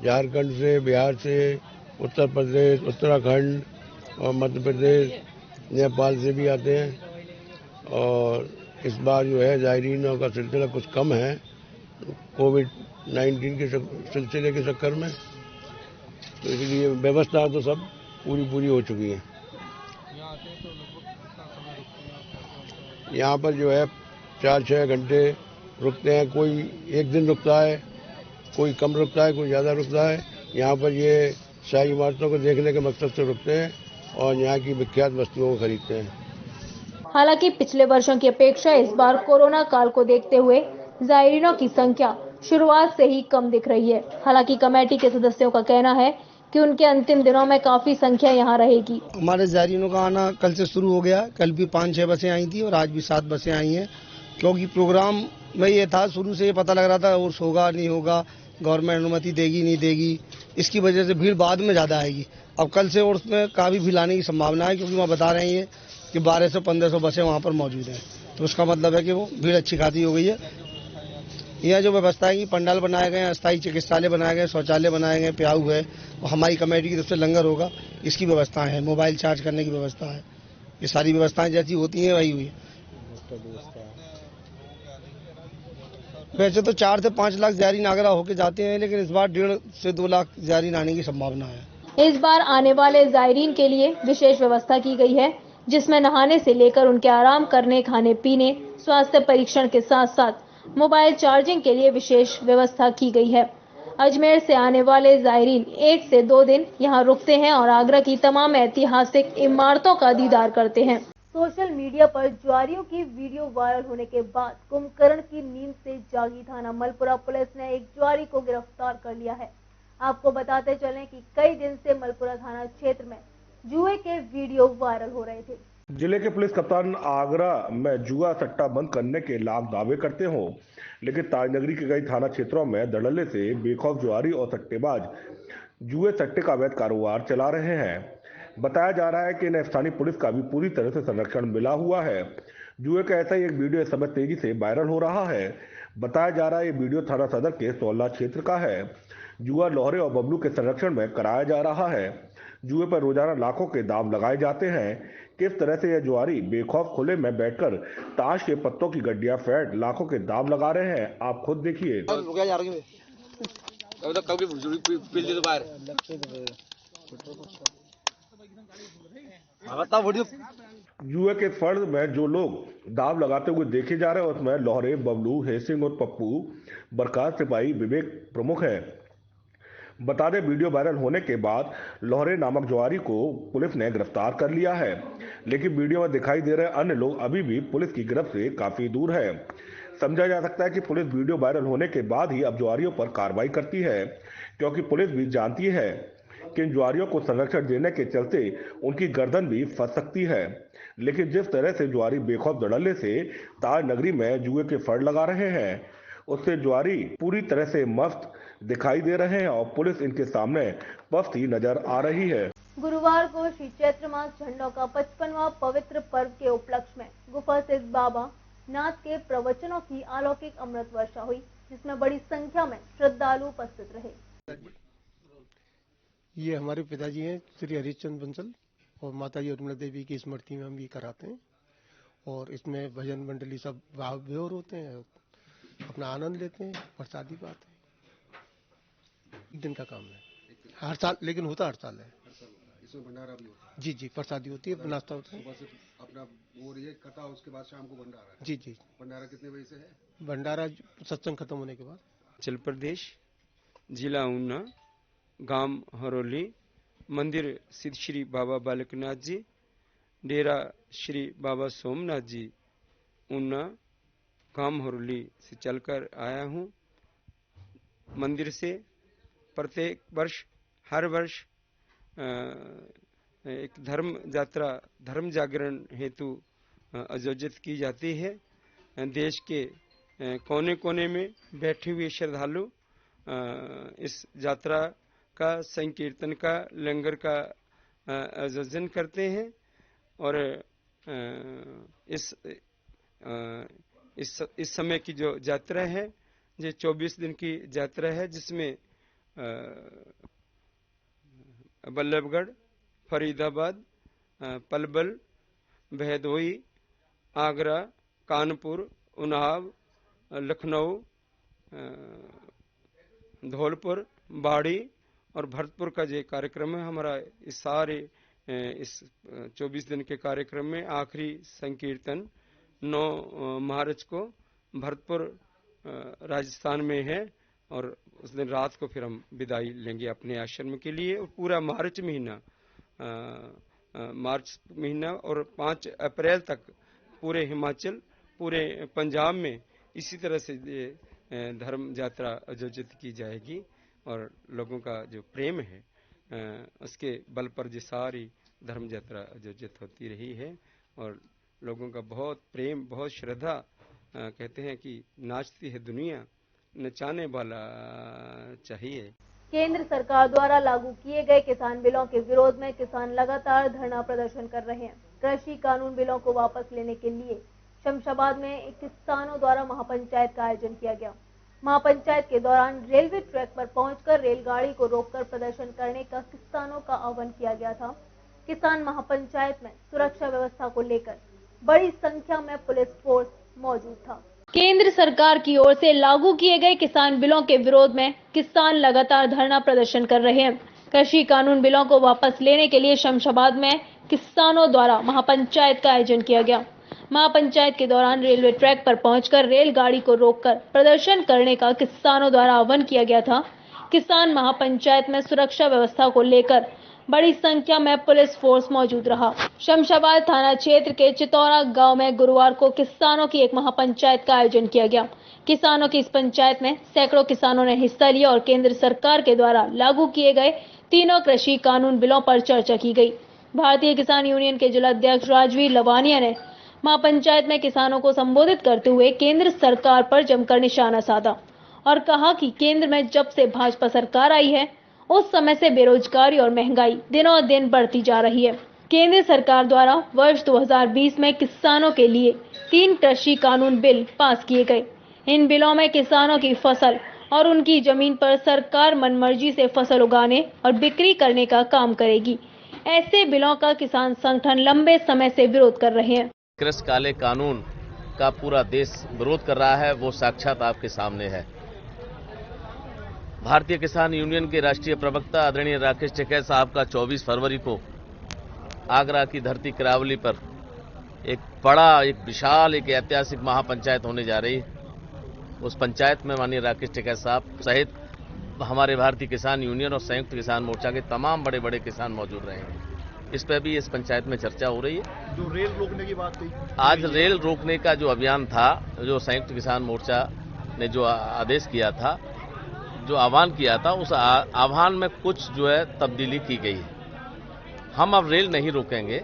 झारखंड से, बिहार से, उत्तर प्रदेश, उत्तराखंड और मध्य प्रदेश, नेपाल से भी आते हैं। और इस बार जो है जायरीनों का सिलसिला कुछ कम है कोविड-19 के सिलसिले के चक्कर में, तो इसलिए व्यवस्था तो सब पूरी हो चुकी है। यहाँ पर जो है 4-6 घंटे रुकते हैं, कोई 1 दिन रुकता है, कोई कम रुकता है, कोई ज़्यादा रुकता है। यहाँ पर ये शाही इमारतों को देखने के मकसद से रुकते हैं और यहाँ की विख्यात वस्तुओं को खरीदते हैं। हालांकि पिछले वर्षों की अपेक्षा इस बार कोरोना काल को देखते हुए जायरीनों की संख्या शुरुआत से ही कम दिख रही है। हालांकि कमेटी के सदस्यों का कहना है कि उनके अंतिम दिनों में काफी संख्या यहाँ रहेगी। हमारे ज़ायरीनों का आना कल से शुरू हो गया। कल भी 5-6 बसें आई थी और आज भी 7 बसें आई हैं, क्योंकि प्रोग्राम में ये था, शुरू से ये पता लग रहा था उर्स होगा नहीं होगा, गवर्नमेंट अनुमति देगी नहीं देगी, इसकी वजह से भीड़ बाद में ज़्यादा आएगी। अब कल से उर्स में काफ़ी भीड़ आने की संभावना है, क्योंकि वहाँ बता रहे हैं कि 1200-1500 बसें वहाँ पर मौजूद हैं। तो उसका मतलब है कि वो भीड़ अच्छी खासी हो गई है। यह जो व्यवस्था है कि पंडाल बनाए गए हैं, अस्थायी चिकित्सालय बनाए गए, शौचालय बनाए गए, प्याऊ है, और हमारी कमेटी की तरफ से लंगर होगा, इसकी व्यवस्थाएं है, मोबाइल चार्ज करने की व्यवस्था है। ये सारी व्यवस्थाएं जैसी होती हैं वही हुई। वैसे तो 4 से 5 लाख ज़ायरीन आगरा होके जाते हैं, लेकिन इस बार 1.5 से 2 लाख ज़ायरीन आने की संभावना है। इस बार आने वाले ज़ायरीन के लिए विशेष व्यवस्था की गई है, जिसमें नहाने से लेकर उनके आराम करने, खाने पीने, स्वास्थ्य परीक्षण के साथ साथ मोबाइल चार्जिंग के लिए विशेष व्यवस्था की गई है। अजमेर से आने वाले ज़ायरीन 1 से 2 दिन यहाँ रुकते हैं और आगरा की तमाम ऐतिहासिक इमारतों का दीदार करते हैं। सोशल मीडिया पर जुआरियों की वीडियो वायरल होने के बाद कुंभकर्ण की नींद से जागी थाना मलपुरा पुलिस ने एक जुआरी को गिरफ्तार कर लिया है। आपको बताते चलें कि कई दिन से मलपुरा थाना क्षेत्र में जुए के वीडियो वायरल हो रहे थे। जिले के पुलिस कप्तान आगरा में जुआ सट्टा बंद करने के लाख दावे करते हो, लेकिन ताजनगरी के कई थाना क्षेत्रों में धड़ल्ले से बेखौफ जुआरी और सट्टेबाज जुए सट्टे का अवैध कारोबार चला रहे हैं। बताया जा रहा है कि इन्हें स्थानीय पुलिस का भी पूरी तरह से संरक्षण मिला हुआ है। जुए का ऐसा ही एक वीडियो इस समय तेजी से वायरल हो रहा है। बताया जा रहा है ये वीडियो थाना सदर के सोलना क्षेत्र का है। जुआ लोहरे और बबलू के संरक्षण में कराया जा रहा है। जुए पर रोजाना लाखों के दाम लगाए जाते हैं। किस तरह से यह जुआरी बेखौफ खुले में बैठकर ताश के पत्तों की गड्डियां फेंट लाखों के दाम लगा रहे हैं, आप खुद देखिए। जुए के फर्ज में जो लोग दाव लगाते हुए देखे जा रहे हैं उसमें लोहरे, बबलू, हेसिंग और पप्पू, बरकात सिपाही, विवेक प्रमुख हैं। बता दें, वीडियो वायरल होने के बाद लोहरे नामक जुआरी को पुलिस ने गिरफ्तार कर लिया है, लेकिन वीडियो में दिखाई दे रहे अन्य लोग अभी भी पुलिस की गिरफ्त से काफी दूर है। समझा जा सकता है कि पुलिस वीडियो वायरल होने के बाद ही अब जुआरियों पर कार्रवाई करती है, क्योंकि पुलिस भी जानती है कि इन जुआरियों को संरक्षण देने के चलते उनकी गर्दन भी फंस सकती है। लेकिन जिस तरह से जुआरी बेखौफ धड़ल्ले से ताज नगरी में जुए के फड़ लगा रहे हैं, उससे जुआरी पूरी तरह से मस्त दिखाई दे रहे हैं और पुलिस इनके सामने पस्ती नजर आ रही है। गुरुवार को श्री चैत्र मास झंडों का 55वां पवित्र पर्व के उपलक्ष्य में गुफा स्थित बाबा नाथ के प्रवचनों की अलौकिक अमृत वर्षा हुई, जिसमें बड़ी संख्या में श्रद्धालु उपस्थित रहे। ये हमारे पिताजी हैं श्री हरिश्चंद्र बंसल, और माताजी उर्मिला देवी की स्मृति में हम ये कराते हैं, और इसमें भजन मंडली सब भाव विभोर होते हैं, अपना आनंद लेते हैं। प्रसादी बात है, एक दिन का काम है, हर साल, लेकिन होता हर साल है। इसमें भंडारा भी होता है? जी जी, प्रसादी होती है, नाश्ता होता है। सुबह से अपना वो ये कथा, उसके बाद शाम को भंडारा है? जी जी। भंडारा कितने बजे से है? भंडारा सत्संग खत्म होने के बाद। अरुणाचल प्रदेश, जिला ऊना, गांव हरोली, मंदिर सिद्ध श्री बाबा बालकनाथ जी, डेरा श्री बाबा सोमनाथ जी, ऊना, गांव हरोली से चलकर आया हूँ। मंदिर से प्रत्येक वर्ष, हर वर्ष एक धर्म यात्रा, धर्म जागरण हेतु आयोजित की जाती है। देश के कोने कोने में बैठे हुए श्रद्धालु इस यात्रा का, संकीर्तन का, लंगर का आयोजन करते हैं। और इस समय की जो यात्रा है, ये 24 दिन की यात्रा है, जिसमें बल्लभगढ़, फरीदाबाद, पलवल, भदोही, आगरा, कानपुर, उन्नाव, लखनऊ, धौलपुर, बाड़ी और भरतपुर का ये कार्यक्रम है हमारा। इस सारे इस 24 दिन के कार्यक्रम में आखिरी संकीर्तन 9 मार्च को भरतपुर राजस्थान में है, और उस दिन रात को फिर हम विदाई लेंगे अपने आश्रम के लिए। और पूरा मार्च महीना और 5 अप्रैल तक पूरे हिमाचल, पूरे पंजाब में इसी तरह से धर्म यात्रा आयोजित की जाएगी। और लोगों का जो प्रेम है उसके बल पर ये सारी धर्म यात्रा आयोजित होती रही है और लोगों का बहुत प्रेम, बहुत श्रद्धा, कहते हैं कि नाचती है दुनिया, नचाने वाला चाहिए। केंद्र सरकार द्वारा लागू किए गए किसान बिलों के विरोध में किसान लगातार धरना प्रदर्शन कर रहे हैं। कृषि कानून बिलों को वापस लेने के लिए शमशाबाद में किसानों द्वारा महापंचायत का आयोजन किया गया। महापंचायत के दौरान रेलवे ट्रैक पर पहुंचकर रेलगाड़ी को रोककर प्रदर्शन करने का किसानों का आह्वान किया गया था। किसान महापंचायत में सुरक्षा व्यवस्था को लेकर बड़ी संख्या में पुलिस फोर्स मौजूद था। केंद्र सरकार की ओर से लागू किए गए किसान बिलों के विरोध में किसान लगातार धरना प्रदर्शन कर रहे हैं। कृषि कानून बिलों को वापस लेने के लिए शमशाबाद में किसानों द्वारा महापंचायत का आयोजन किया गया। महापंचायत के दौरान रेलवे ट्रैक पर पहुंचकर रेलगाड़ी को रोककर प्रदर्शन करने का किसानों द्वारा आह्वान किया गया था। किसान महापंचायत में सुरक्षा व्यवस्था को लेकर बड़ी संख्या में पुलिस फोर्स मौजूद रहा। शमशाबाद थाना क्षेत्र के चितौरा गांव में गुरुवार को किसानों की एक महापंचायत का आयोजन किया गया। किसानों की इस पंचायत में सैकड़ों किसानों ने हिस्सा लिया और केंद्र सरकार के द्वारा लागू किए गए तीनों कृषि कानून बिलों पर चर्चा की गई। भारतीय किसान यूनियन के जिलाध्यक्ष राजवीर लवानिया ने महापंचायत में किसानों को संबोधित करते हुए केंद्र सरकार पर जमकर निशाना साधा और कहा कि केंद्र में जब से भाजपा सरकार आई है उस समय से बेरोजगारी और महंगाई दिनों दिन बढ़ती जा रही है। केंद्र सरकार द्वारा वर्ष 2020 में किसानों के लिए 3 कृषि कानून बिल पास किए गए। इन बिलों में किसानों की फसल और उनकी जमीन पर सरकार मनमर्जी से फसल उगाने और बिक्री करने का काम करेगी। ऐसे बिलों का किसान संगठन लंबे समय से विरोध कर रहे हैं। कृषि काले कानून का पूरा देश विरोध कर रहा है, वो साक्षात आपके सामने है। भारतीय किसान यूनियन के राष्ट्रीय प्रवक्ता आदरणीय राकेश टिकैत साहब का 24 फरवरी को आगरा की धरती करावली पर एक विशाल ऐतिहासिक महापंचायत होने जा रही है। उस पंचायत में माननीय राकेश टिकैत साहब सहित हमारे भारतीय किसान यूनियन और संयुक्त किसान मोर्चा के तमाम बड़े बड़े किसान मौजूद रहेंगे। इस पर भी इस पंचायत में चर्चा हो रही है। जो रेल रोकने की बात कही, आज रेल रोकने का जो अभियान था, जो संयुक्त किसान मोर्चा ने जो आदेश किया था, जो आह्वान किया था, उस आह्वान में कुछ जो है तब्दीली की गई है। हम अब रेल नहीं रोकेंगे।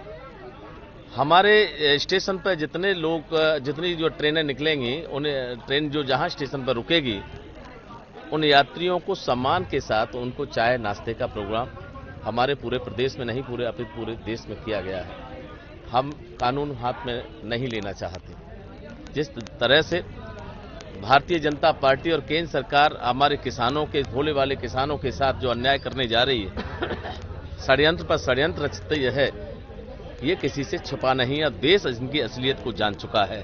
हमारे स्टेशन पर जितनी जो ट्रेनें निकलेंगी, उन्हें ट्रेन जो जहां स्टेशन पर रुकेगी, उन यात्रियों को सम्मान के साथ उनको चाय नाश्ते का प्रोग्राम हमारे पूरे प्रदेश में नहीं, पूरे देश में किया गया है। हम कानून हाथ में नहीं लेना चाहते। जिस तरह से भारतीय जनता पार्टी और केंद्र सरकार हमारे किसानों के, भोले वाले किसानों के साथ जो अन्याय करने जा रही है, षड्यंत्र पर षड्यंत्र रचते है, ये किसी से छुपा नहीं है। देश इनकी असलियत को जान चुका है।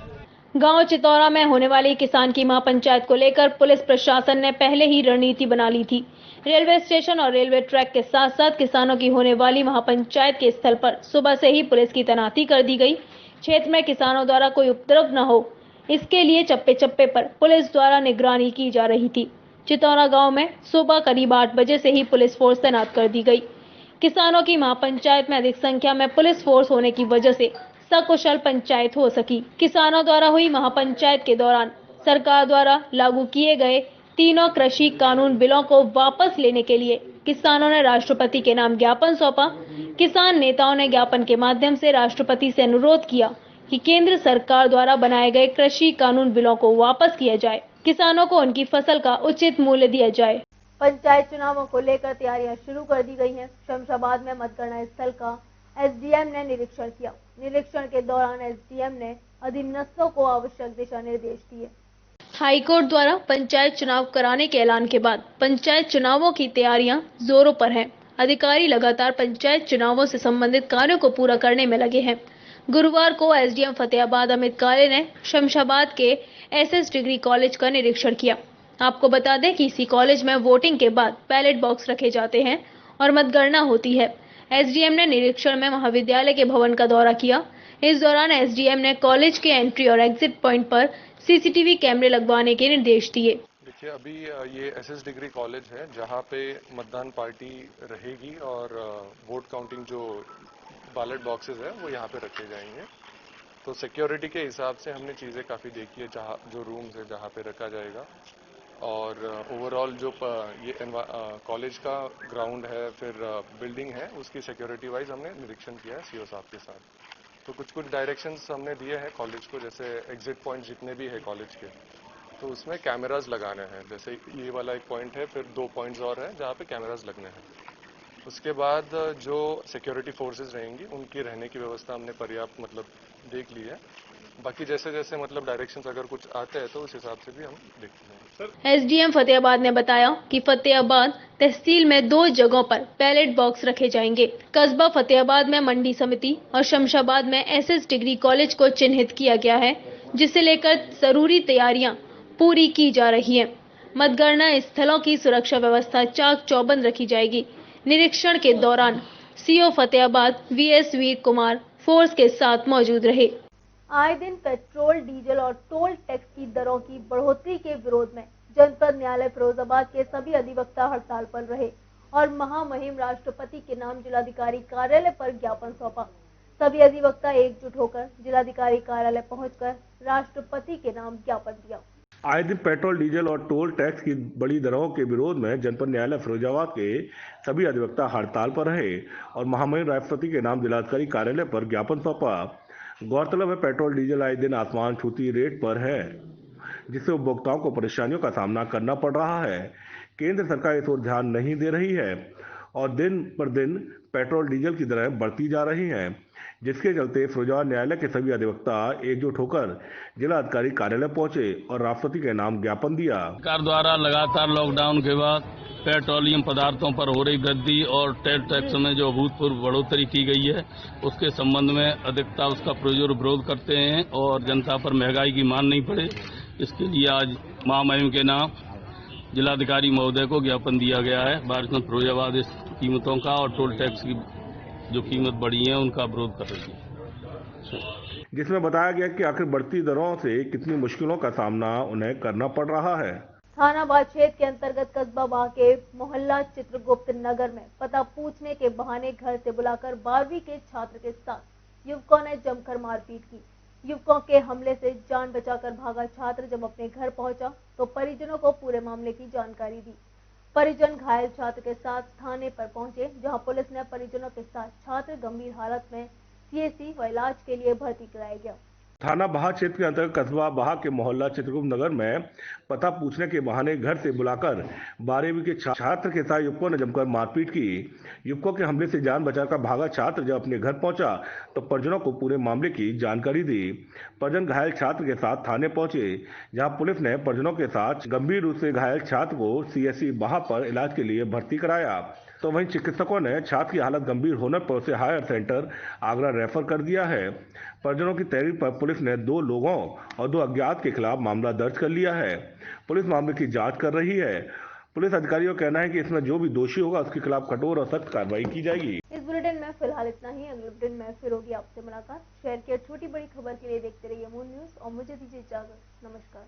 गांव चितौरा में होने वाली किसान की महापंचायत को लेकर पुलिस प्रशासन ने पहले ही रणनीति बना ली थी। रेलवे स्टेशन और रेलवे ट्रैक के साथ साथ किसानों की होने वाली महापंचायत के स्थल पर सुबह से ही पुलिस की तैनाती कर दी गई। क्षेत्र में किसानों द्वारा कोई उपद्रव न हो, इसके लिए चप्पे चप्पे पर पुलिस द्वारा निगरानी की जा रही थी। चितौरा गांव में सुबह करीब 8 बजे से ही पुलिस फोर्स तैनात कर दी गई। किसानों की महापंचायत में अधिक संख्या में पुलिस फोर्स होने की वजह से सकुशल पंचायत हो सकी। किसानों द्वारा हुई महापंचायत के दौरान सरकार द्वारा लागू किए गए तीनों कृषि कानून बिलों को वापस लेने के लिए किसानों ने राष्ट्रपति के नाम ज्ञापन सौंपा। किसान नेताओं ने ज्ञापन के माध्यम से राष्ट्रपति से अनुरोध किया कि केंद्र सरकार द्वारा बनाए गए कृषि कानून बिलों को वापस किया जाए, किसानों को उनकी फसल का उचित मूल्य दिया जाए। पंचायत चुनावों को लेकर तैयारियां शुरू कर दी गई हैं। शमशाबाद में मतगणना स्थल का एसडीएम ने निरीक्षण किया। निरीक्षण के दौरान एसडीएम ने अधीनस्थों को आवश्यक दिशा निर्देश दिए। हाईकोर्ट द्वारा पंचायत चुनाव कराने के ऐलान के बाद पंचायत चुनावों की तैयारियां जोरों पर हैं। अधिकारी लगातार पंचायत चुनावों से संबंधित कार्यों को पूरा करने में लगे हैं। गुरुवार को एसडीएम फतेहाबाद अमित काले ने शमशाबाद के एसएस डिग्री कॉलेज का निरीक्षण किया। आपको बता दें कि इसी कॉलेज में वोटिंग के बाद बैलेट बॉक्स रखे जाते हैं और मतगणना होती है। एसडीएम ने निरीक्षण में महाविद्यालय के भवन का दौरा किया। इस दौरान एसडीएम ने कॉलेज के एंट्री और एग्जिट पॉइंट पर सीसीटीवी कैमरे लगवाने के निर्देश दिए। देखिए, अभी ये एसएस डिग्री कॉलेज है जहाँ पे मतदान पार्टी रहेगी और वोट काउंटिंग जो बैलेट बॉक्सेस है वो यहाँ पे रखे जाएंगे। तो सिक्योरिटी के हिसाब से हमने चीज़ें काफ़ी देखी है, जहाँ जो रूम्स है जहाँ पे रखा जाएगा। और ओवरऑल जो ये कॉलेज का ग्राउंड है, फिर बिल्डिंग है, उसकी सिक्योरिटी वाइज हमने निरीक्षण किया है सीओ साहब के साथ। तो कुछ डायरेक्शंस हमने दिए हैं कॉलेज को, जैसे एग्जिट पॉइंट जितने भी है कॉलेज के, तो उसमें कैमराज लगाने हैं। जैसे ये वाला एक पॉइंट है, फिर 2 पॉइंट्स और हैं जहाँ पे कैमराज लगने हैं। उसके बाद जो सिक्योरिटी फोर्सेस रहेंगी उनकी रहने की व्यवस्था हमने पर्याप्त देख ली है। बाकी जैसे जैसे डायरेक्शंस अगर कुछ आते हैं तो उस हिसाब से भी हम देखते हैं। एसडीएम फतेहाबाद ने बताया कि फतेहाबाद तहसील में 2 जगहों पर बैलेट बॉक्स रखे जाएंगे। कस्बा फतेहाबाद में मंडी समिति और शमशाबाद में एसएस डिग्री कॉलेज को चिन्हित किया गया है, जिसे लेकर जरूरी तैयारियां पूरी की जा रही है। मतगणना स्थलों की सुरक्षा व्यवस्था चाक चौबंद रखी जाएगी। निरीक्षण के दौरान सीओ फतेहाबाद वीएस वीर कुमार फोर्स के साथ मौजूद रहे। आए दिन पेट्रोल, डीजल और टोल टैक्स की दरों की बढ़ोतरी के विरोध में जनपद न्यायालय फिरोजाबाद के सभी अधिवक्ता हड़ताल पर रहे और महामहिम राष्ट्रपति के नाम जिलाधिकारी कार्यालय पर ज्ञापन सौंपा। सभी अधिवक्ता एकजुट होकर जिलाधिकारी कार्यालय पहुंचकर राष्ट्रपति के नाम ज्ञापन दिया। आए दिन पेट्रोल, डीजल और टोल टैक्स की बड़ी दरों के विरोध में जनपद न्यायालय फिरोजाबाद के सभी अधिवक्ता हड़ताल पर रहे और महामहिम राष्ट्रपति के नाम जिलाधिकारी कार्यालय पर ज्ञापन सौंपा। गौरतलब है, पेट्रोल डीजल आए दिन आसमान छूती रेट पर है, जिससे उपभोक्ताओं को परेशानियों का सामना करना पड़ रहा है। केंद्र सरकार इस ओर ध्यान नहीं दे रही है और दिन पर दिन पेट्रोल डीजल की दरें बढ़ती जा रही हैं, जिसके चलते फिरोजाबाद न्यायालय के सभी अधिवक्ता एकजुट होकर जिला अधिकारी कार्यालय पहुंचे और राष्ट्रपति के नाम ज्ञापन दिया। सरकार द्वारा लगातार लॉकडाउन के बाद पेट्रोलियम पदार्थों पर हो रही वृद्धि और टोल टैक्स में जो अभूतपूर्व बढ़ोतरी की गई है, उसके संबंध में अधिवक्ता उसका पुरजोर विरोध करते हैं और जनता पर महंगाई की मान नहीं पड़े, इसके लिए आज महामहिम के नाम जिलाधिकारी महोदय को ज्ञापन दिया गया है। बारिश फिरोजाबाद इस कीमतों का और टोल टैक्स की जो कीमत बढ़ी है उनका विरोध कर रही है, जिसमें बताया गया कि आखिर बढ़ती दरों से कितनी मुश्किलों का सामना उन्हें करना पड़ रहा है। थानाबाद क्षेत्र के अंतर्गत कस्बा बाह के मोहल्ला चित्रगुप्त नगर में पता पूछने के बहाने घर से बुलाकर 12वीं के छात्र के साथ युवकों ने जमकर मारपीट की। युवकों के हमले से जान बचाकर भागा छात्र जब अपने घर पहुंचा तो परिजनों को पूरे मामले की जानकारी दी। परिजन घायल छात्र के साथ थाने पर पहुंचे, जहां पुलिस ने परिजनों के साथ छात्र गंभीर हालत में सीएचसी व इलाज के लिए भर्ती कराया गया। थाना बाह क्षेत्र के अंतर्गत कस्बा बाह के मोहल्ला चित्रगुप्त नगर में पता पूछने के बहाने घर से बुलाकर 12वीं के छात्र के साथ युवकों ने जमकर मारपीट की। युवकों के हमले से जान बचाकर भागा छात्र जब अपने घर पहुंचा तो परिजनों को पूरे मामले की जानकारी दी। परिजन घायल छात्र के साथ थाने पहुंचे, जहां पुलिस ने परिजनों के साथ गंभीर रूप से घायल छात्र को सीएचसी बाह पर इलाज के लिए भर्ती कराया। तो वहीं चिकित्सकों ने छात्र की हालत गंभीर होने पर उसे हायर सेंटर आगरा रेफर कर दिया है। परिजनों की तहरीर पर पुलिस ने 2 लोगों और 2 अज्ञात के खिलाफ मामला दर्ज कर लिया है। पुलिस मामले की जांच कर रही है। पुलिस अधिकारियों का कहना है कि इसमें जो भी दोषी होगा उसके खिलाफ कठोर और सख्त कार्रवाई की जाएगी। इस बुलेटिन में फिलहाल इतना ही। अगले बुलेटिन में फिर होगी आपसे मुलाकात। शहर की छोटी बड़ी खबर के लिए देखते रहिए मून न्यूज और मुझे दीजिए इजाजत। नमस्कार।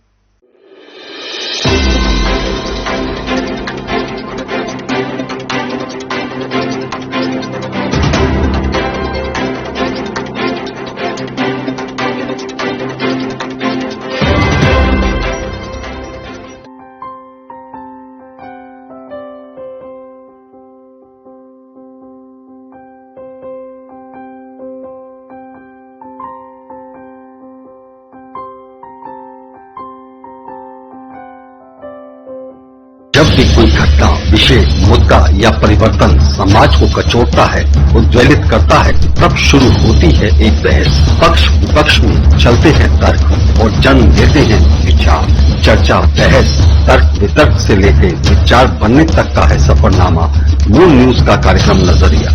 जब भी कोई घटना, विषय, मुद्दा या परिवर्तन समाज को कचोटता है, उद्वेलित करता है, तब शुरू होती है एक बहस। पक्ष विपक्ष में चलते हैं तर्क और जन्म देते हैं विचार। चर्चा, बहस, तर्क वितर्क से लेकर विचार बनने तक का है सफरनामा मून न्यूज का कार्यक्रम नजरिया।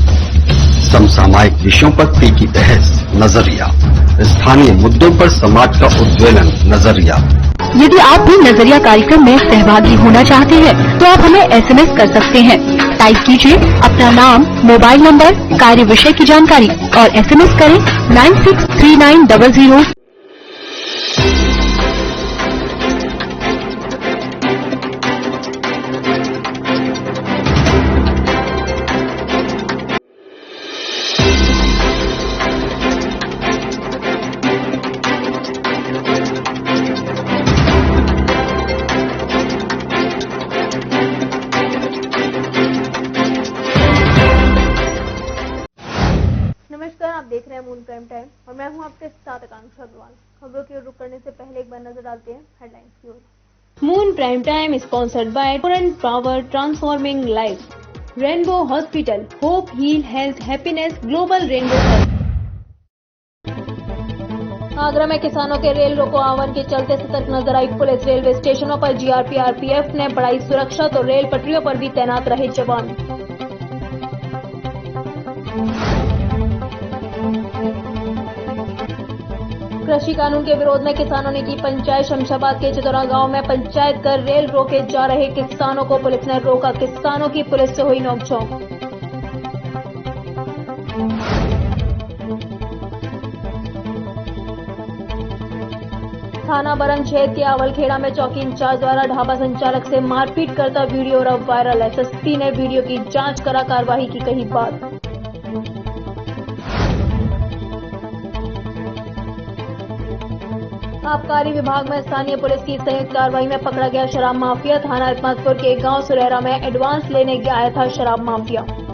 समसामयिक विषयों पर तीखी बहस, नजरिया। स्थानीय मुद्दों पर समाज का उद्वेलन, नजरिया। यदि आप भी नजरिया कार्यक्रम में सहभागी होना चाहते हैं तो आप हमें एसएमएस कर सकते हैं। टाइप कीजिए अपना नाम, मोबाइल नंबर, कार्य विषय की जानकारी और एसएमएस करें 963900। मून प्राइम टाइम और मैं हूं आपके साथ आकांक्षा अग्रवाल। खबरों की ओर रुख करने से पहले एक बार नजर डालते हैं हेडलाइंस की ओर। Moon prime time sponsored by Torrent Power transforming life, Rainbow Hospital, hope heal health happiness, Global Rainbow Health. Agra में किसानों के रेल रोको आह्वान के चलते सतर्क नजर आई पुलिस। रेलवे स्टेशनों पर जीआरपी आरपीएफ ने बढ़ाई सुरक्षा तो रेल पटरियों पर भी तैनात रहे जवान। कृषि कानून के विरोध में किसानों ने की पंचायत। शमशाबाद के चितौरा गांव में पंचायत कर रेल रोके जा रहे किसानों को पुलिस ने रोका। किसानों की पुलिस से हुई नोकझोंक। थाना बरंगछेद के आवलखेड़ा में चौकी इंचार्ज द्वारा ढाबा संचालक से मारपीट करता वीडियो अब वायरल। एसएसपी ने वीडियो की जांच करा कार्रवाई की कही बात। आबकारी विभाग में स्थानीय पुलिस की संयुक्त कार्रवाई में पकड़ा गया शराब माफिया। थाना इस्मातपुर के गांव सुरेहरा में एडवांस लेने आया था शराब माफिया।